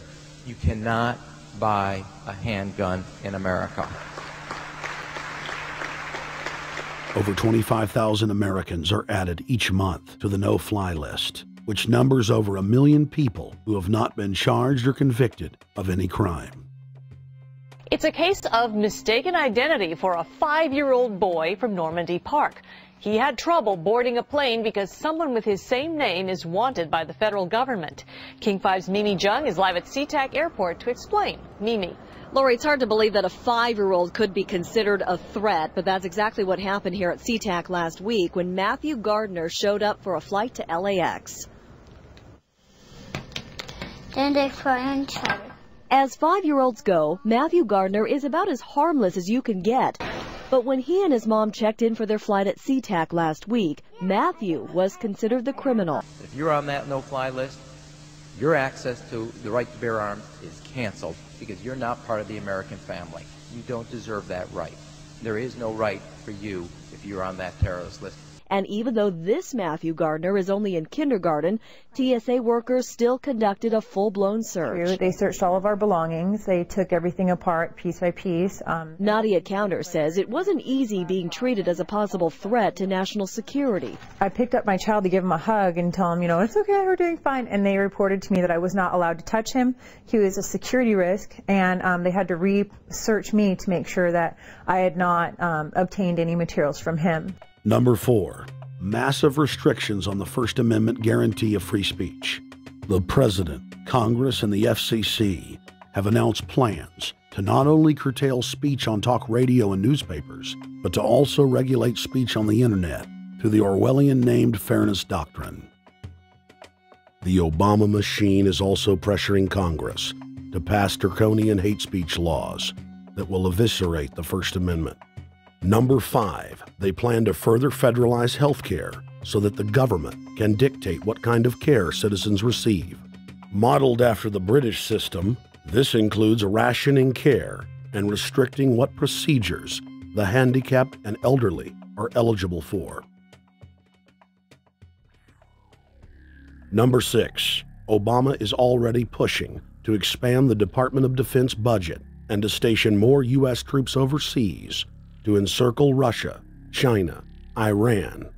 you cannot buy a handgun in America. Over 25,000 Americans are added each month to the no-fly list, which numbers over 1 million people who have not been charged or convicted of any crime. It's a case of mistaken identity for a 5-year-old boy from Normandy Park. He had trouble boarding a plane because someone with his same name is wanted by the federal government. King 5's Mimi Jung is live at SeaTac Airport to explain. Mimi. Lori, it's hard to believe that a 5-year-old could be considered a threat, but that's exactly what happened here at SeaTac last week when Matthew Gardner showed up for a flight to LAX. Then they fly on charter. As 5-year-olds go, Matthew Gardner is about as harmless as you can get. But when he and his mom checked in for their flight at SeaTac last week, Matthew was considered the criminal. If you're on that no-fly list, your access to the right to bear arms is canceled because you're not part of the American family. You don't deserve that right. There is no right for you if you're on that terrorist list. And even though this Matthew Gardner is only in kindergarten, TSA workers still conducted a full-blown search. They searched all of our belongings. They took everything apart piece by piece. Nadia Counter says it wasn't easy being treated as a possible threat to national security. I picked up my child to give him a hug and tell him, you know, it's okay, we're doing fine. And they reported to me that I was not allowed to touch him. He was a security risk, and they had to re-search me to make sure that I had not obtained any materials from him. Number 4, massive restrictions on the First Amendment guarantee of free speech. The President, Congress, and the FCC have announced plans to not only curtail speech on talk radio and newspapers, but to also regulate speech on the internet through the Orwellian-named Fairness Doctrine. The Obama machine is also pressuring Congress to pass draconian hate speech laws that will eviscerate the First Amendment. Number 5, they plan to further federalize health care so that the government can dictate what kind of care citizens receive. Modeled after the British system, this includes rationing care and restricting what procedures the handicapped and elderly are eligible for. Number 6, Obama is already pushing to expand the Department of Defense budget and to station more U.S. troops overseas to encircle Russia, China, Iran,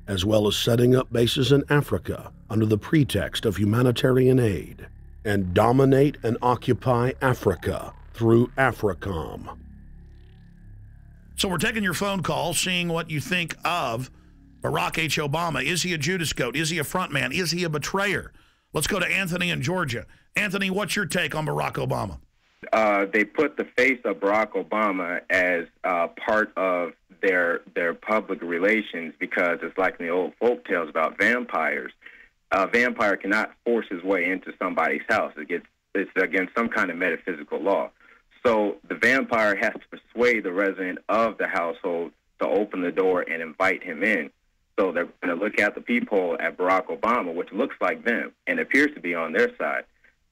as well as setting up bases in Africa under the pretext of humanitarian aid, and dominate and occupy Africa through AFRICOM. So we're taking your phone call, seeing what you think of Barack H. Obama. Is he a Judas goat? Is he a front man? Is he a betrayer? Let's go to Anthony in Georgia. Anthony, what's your take on Barack Obama? They put the face of Barack Obama as part of their public relations because it's like in the old folk tales about vampires. A vampire cannot force his way into somebody's house. It's against some kind of metaphysical law. So the vampire has to persuade the resident of the household to open the door and invite him in. So they're going to look at the peephole at Barack Obama, which looks like them and appears to be on their side.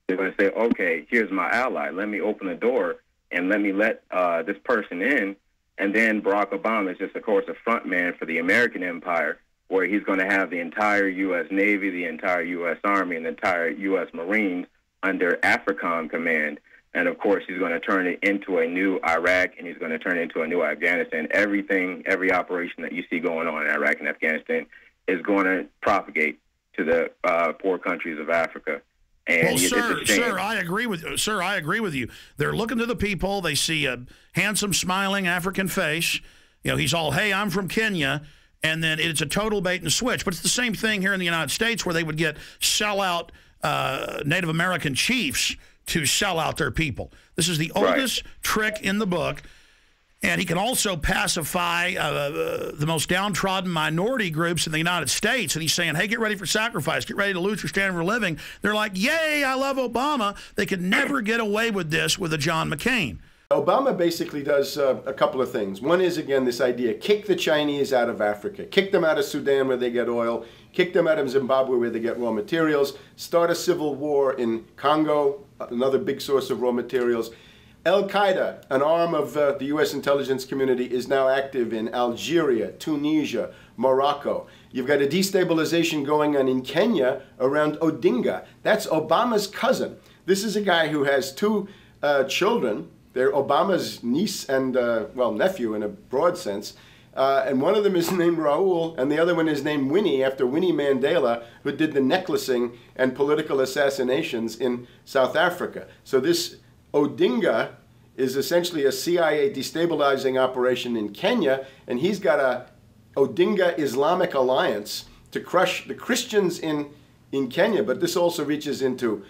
They're going to say, okay, here's my ally. Let me open the door and let me let this person in. And then Barack Obama is just, of course, a front man for the American empire, where he's going to have the entire U.S. Navy, the entire U.S. Army, and the entire U.S. Marines under AFRICOM command. And, of course, he's going to turn it into a new Iraq, and he's going to turn it into a new Afghanistan. Everything, every operation that you see going on in Iraq and Afghanistan is going to propagate to the poor countries of Africa. And well, sir, I agree with you. Sir, I agree with you. They're looking to the people. They see a handsome, smiling African face. You know, he's all, hey, I'm from Kenya. And then it's a total bait and switch. But it's the same thing here in the United States where they would get sellout Native American chiefs to sell out their people. This is the oldest trick in the book. And he can also pacify the most downtrodden minority groups in the United States. And he's saying, hey, get ready for sacrifice. Get ready to lose your standard of living. They're like, yay, I love Obama. They could never get away with this with a John McCain. Obama basically does a couple of things. One is, again, this idea, kick the Chinese out of Africa. Kick them out of Sudan where they get oil. Kick them out of Zimbabwe where they get raw materials. Start a civil war in Congo, another big source of raw materials. Al-Qaeda, an arm of the U.S. intelligence community, is now active in Algeria, Tunisia, Morocco. You've got a destabilization going on in Kenya around Odinga. That's Obama's cousin. This is a guy who has two children. They're Obama's niece and, well, nephew in a broad sense. And one of them is named Raul, and the other one is named Winnie, after Winnie Mandela, who did the necklacing and political assassinations in South Africa. So this Odinga is essentially a CIA destabilizing operation in Kenya, and he's got a Odinga Islamic Alliance to crush the Christians in Kenya, but this also reaches into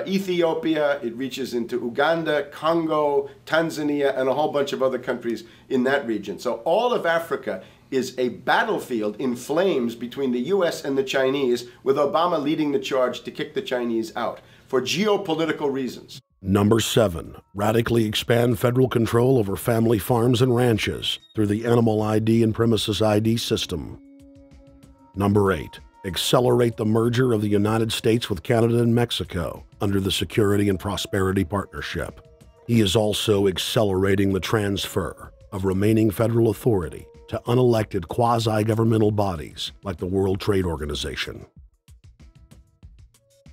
Ethiopia, it reaches into Uganda, Congo, Tanzania, and a whole bunch of other countries in that region. So all of Africa is a battlefield in flames between the U.S. and the Chinese, with Obama leading the charge to kick the Chinese out for geopolitical reasons. Number 7, radically expand federal control over family farms and ranches through the Animal ID and Premises ID system. Number 8, accelerate the merger of the United States with Canada and Mexico under the Security and Prosperity Partnership. He is also accelerating the transfer of remaining federal authority to unelected quasi-governmental bodies like the World Trade Organization.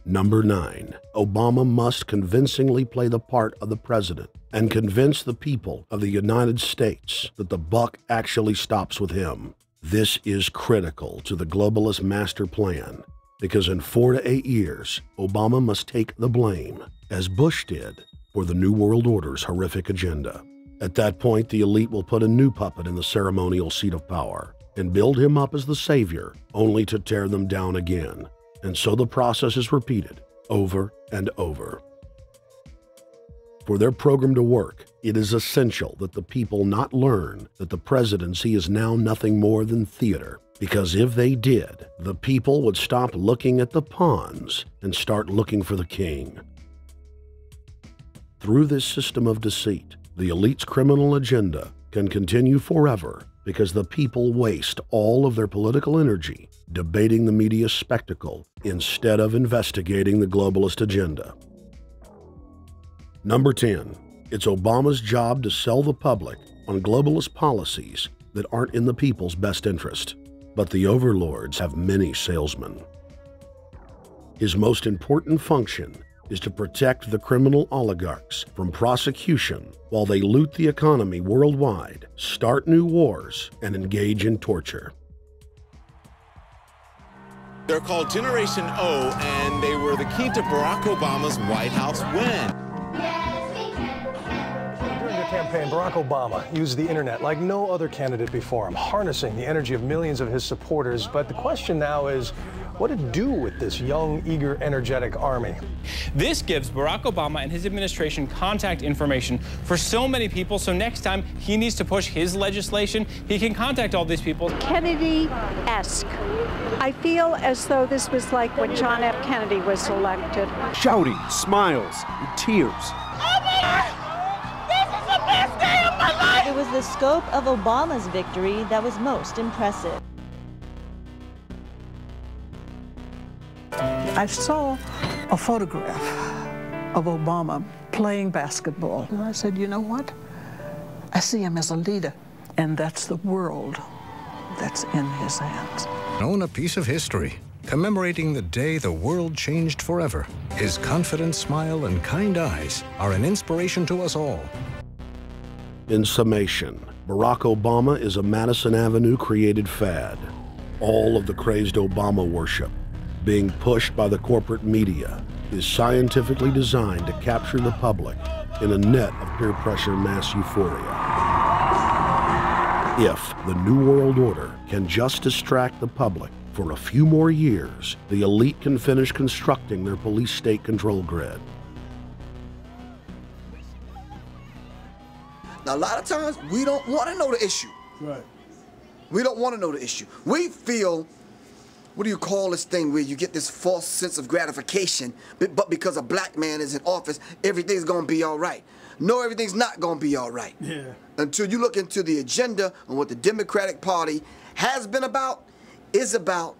Number 9, Obama must convincingly play the part of the president and convince the people of the United States that the buck actually stops with him. This is critical to the globalist master plan because in 4 to 8 years, Obama must take the blame, as Bush did, for the New World Order's horrific agenda. At that point, the elite will put a new puppet in the ceremonial seat of power and build him up as the savior, only to tear them down again. And so the process is repeated over and over. For their program to work, it is essential that the people not learn that the presidency is now nothing more than theater, because if they did, the people would stop looking at the pawns and start looking for the king. Through this system of deceit, the elite's criminal agenda can continue forever because the people waste all of their political energy debating the media spectacle instead of investigating the globalist agenda. Number 10, it's Obama's job to sell the public on globalist policies that aren't in the people's best interest, but the overlords have many salesmen. His most important function is to protect the criminal oligarchs from prosecution while they loot the economy worldwide, start new wars, and engage in torture. They're called Generation O, and they were the key to Barack Obama's White House win. During the campaign, Barack Obama used the internet like no other candidate before him, harnessing the energy of millions of his supporters. But the question now is, what to do with this young, eager, energetic army? This gives Barack Obama and his administration contact information for so many people, so next time he needs to push his legislation, he can contact all these people. Kennedy-esque. I feel as though this was like when John F. Kennedy was elected. Shouting, smiles, and tears. It was the scope of Obama's victory that was most impressive. I saw a photograph of Obama playing basketball. And I said, you know what? I see him as a leader, and that's the world that's in his hands. Own a piece of history, commemorating the day the world changed forever. His confident smile and kind eyes are an inspiration to us all. In summation, Barack Obama is a Madison Avenue created fad. All of the crazed Obama worship, being pushed by the corporate media, is scientifically designed to capture the public in a net of peer pressure mass euphoria. If the New World Order can just distract the public for a few more years, the elite can finish constructing their police state control grid. Now, a lot of times, we don't want to know the issue. Right. We don't want to know the issue. We feel, what do you call this thing where you get this false sense of gratification, but because a black man is in office, everything's going to be all right. No, everything's not going to be all right. Yeah. Until you look into the agenda on what the Democratic Party has been about, is about,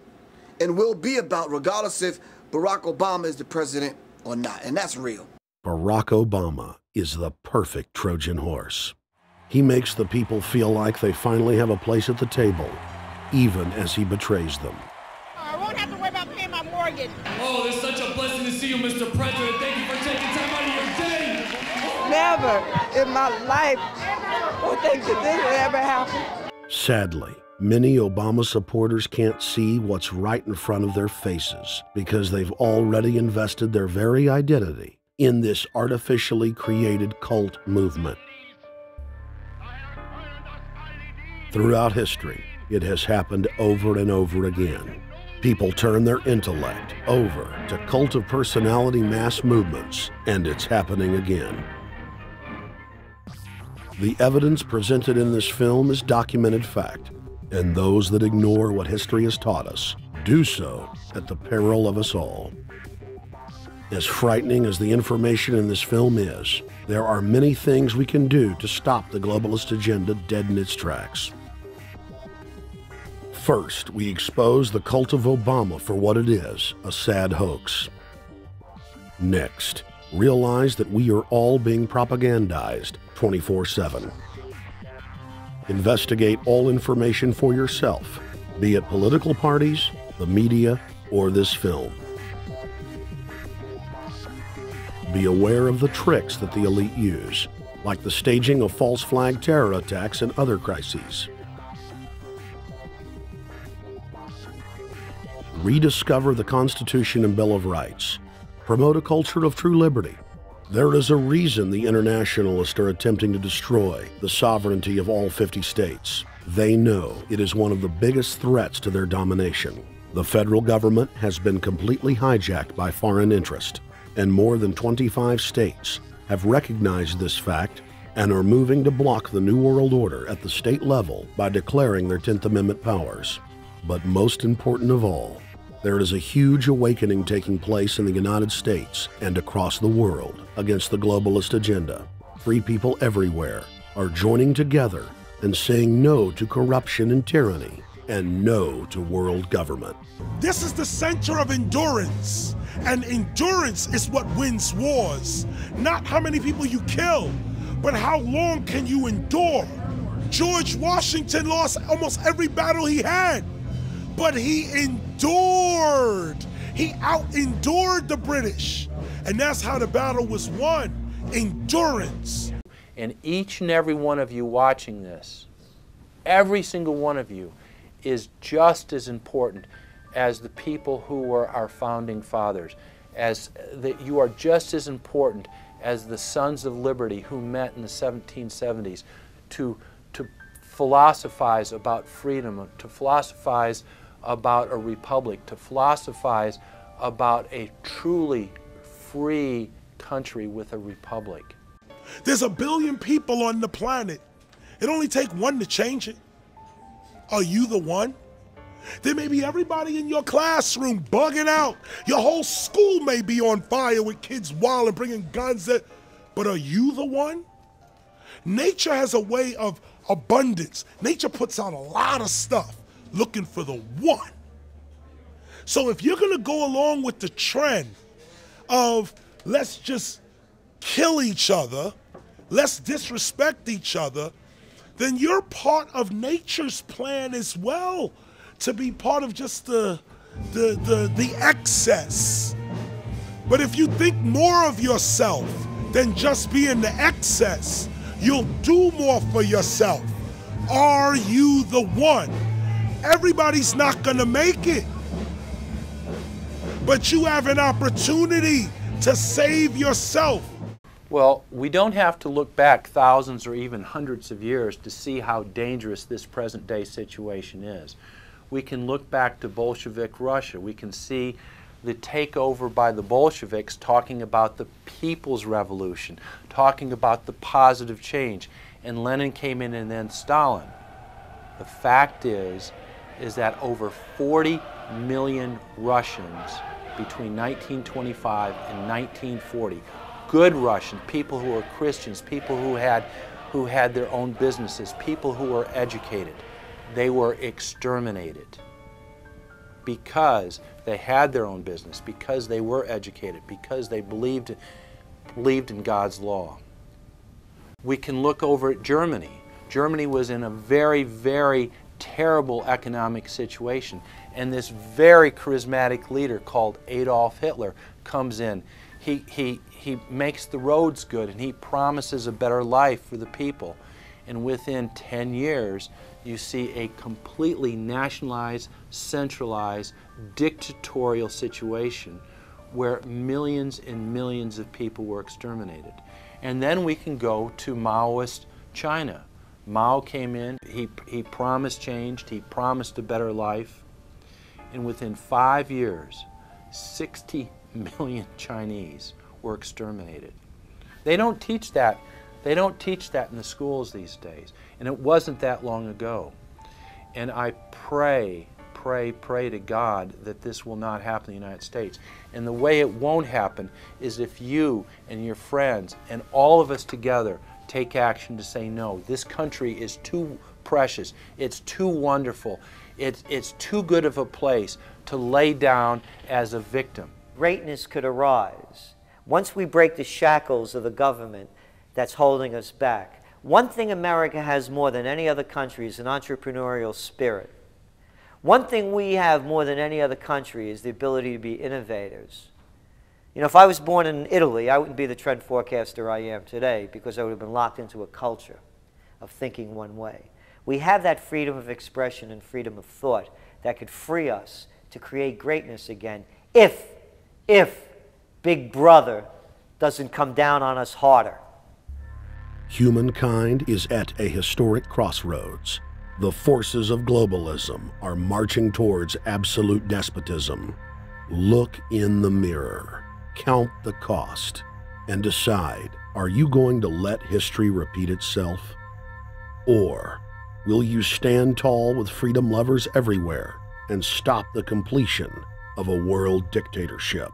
and will be about, regardless if Barack Obama is the president or not. And that's real. Barack Obama is the perfect Trojan horse. He makes the people feel like they finally have a place at the table, even as he betrays them. I won't have to worry about paying my mortgage. Oh, it's such a blessing to see you, Mr. President. Thank you for taking time out of your day. Never in my life would think that this would ever happen. Sadly, many Obama supporters can't see what's right in front of their faces because they've already invested their very identity in this artificially created cult movement. Throughout history, it has happened over and over again. People turn their intellect over to cult of personality mass movements, and it's happening again. The evidence presented in this film is documented fact. And those that ignore what history has taught us do so at the peril of us all. As frightening as the information in this film is, there are many things we can do to stop the globalist agenda dead in its tracks. First, we expose the cult of Obama for what it is, a sad hoax. Next, realize that we are all being propagandized 24/7. Investigate all information for yourself, be it political parties, the media, or this film. Be aware of the tricks that the elite use, like the staging of false flag terror attacks and other crises. Rediscover the Constitution and Bill of Rights. Promote a culture of true liberty. There is a reason the internationalists are attempting to destroy the sovereignty of all 50 states. They know it is one of the biggest threats to their domination. The federal government has been completely hijacked by foreign interest, and more than 25 states have recognized this fact and are moving to block the New World Order at the state level by declaring their 10th Amendment powers. But most important of all, there is a huge awakening taking place in the United States and across the world against the globalist agenda. Free people everywhere are joining together and saying no to corruption and tyranny and no to world government. This is the center of endurance, and endurance is what wins wars. Not how many people you kill, but how long can you endure. George Washington lost almost every battle he had, but he endured. He out-endured the British. And that's how the battle was won, endurance. And each and every one of you watching this, every single one of you, is just as important as the people who were our founding fathers, as that you are just as important as the Sons of Liberty who met in the 1770s to philosophize about freedom, to philosophize about a republic, to philosophize about a truly free country with a republic. There's 1 billion people on the planet. It only takes one to change it. Are you the one? There may be everybody in your classroom bugging out. Your whole school may be on fire with kids wilding, bringing guns. But are you the one? Nature has a way of abundance. Nature puts out a lot of stuff looking for the one. So if you're going to go along with the trend of let's just kill each other, let's disrespect each other, then you're part of nature's plan as well, to be part of just the excess. But if you think more of yourself than just being the excess, you'll do more for yourself. Are you the one? Everybody's not gonna make it, but you have an opportunity to save yourself. Well, we don't have to look back thousands or even hundreds of years to see how dangerous this present day situation is. We can look back to Bolshevik Russia. We can see the takeover by the Bolsheviks talking about the people's revolution, talking about the positive change. And Lenin came in and then Stalin. The fact is that over 40 million Russians between 1925 and 1940, good Russians, people who were Christians, people who had their own businesses, people who were educated, they were exterminated because they had their own business, because they were educated, because they believed in God's law. We can look over at Germany. Germany was in a very, very terrible economic situation, and this very charismatic leader called Adolf Hitler comes in. He makes the roads good, and he promises a better life for the people. And within 10 years, you see a completely nationalized, centralized, dictatorial situation where millions and millions of people were exterminated. And then we can go to Maoist China. Mao came in, he promised change, he promised a better life, and within 5 years, 60 million Chinese were exterminated. They don't teach that. They don't teach that in the schools these days, and it wasn't that long ago. And I pray to God that this will not happen in the United States. And the way it won't happen is if you and your friends and all of us together take action to say no. This country is too precious. It's too wonderful. It's too good of a place to lay down as a victim. Greatness could arise once we break the shackles of the government that's holding us back. One thing America has more than any other country is an entrepreneurial spirit. One thing we have more than any other country is the ability to be innovators. You know, if I was born in Italy, I wouldn't be the trend forecaster I am today because I would have been locked into a culture of thinking one way. We have that freedom of expression and freedom of thought that could free us to create greatness again if Big Brother doesn't come down on us harder. Humankind is at a historic crossroads. The forces of globalism are marching towards absolute despotism. Look in the mirror, count the cost, and decide, are you going to let history repeat itself? Or will you stand tall with freedom lovers everywhere and stop the completion of a world dictatorship?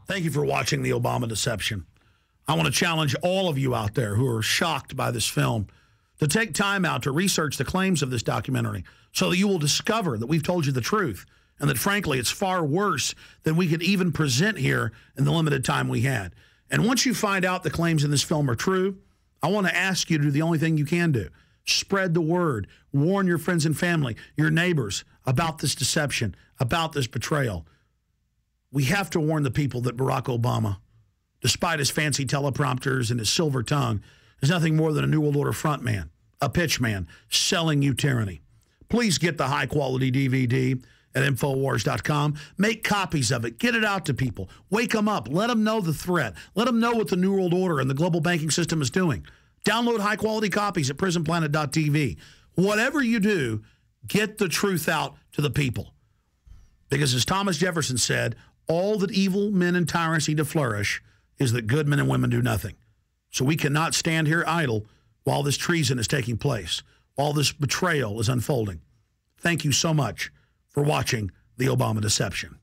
Thank you for watching The Obama Deception. I want to challenge all of you out there who are shocked by this film to take time out to research the claims of this documentary so that you will discover that we've told you the truth and that, frankly, it's far worse than we could even present here in the limited time we had. And once you find out the claims in this film are true, I want to ask you to do the only thing you can do. Spread the word. Warn your friends and family, your neighbors, about this deception, about this betrayal. We have to warn the people that Barack Obama, despite his fancy teleprompters and his silver tongue, is nothing more than a New World Order frontman, a pitchman, selling you tyranny. Please get the high-quality DVD at Infowars.com. Make copies of it. Get it out to people. Wake them up. Let them know the threat. Let them know what the New World Order and the global banking system is doing. Download high-quality copies at PrisonPlanet.tv. Whatever you do, get the truth out to the people. Because as Thomas Jefferson said, all that evil men and tyrants need to flourish is that good men and women do nothing. So we cannot stand here idle while this treason is taking place, while this betrayal is unfolding. Thank you so much for watching The Obama Deception.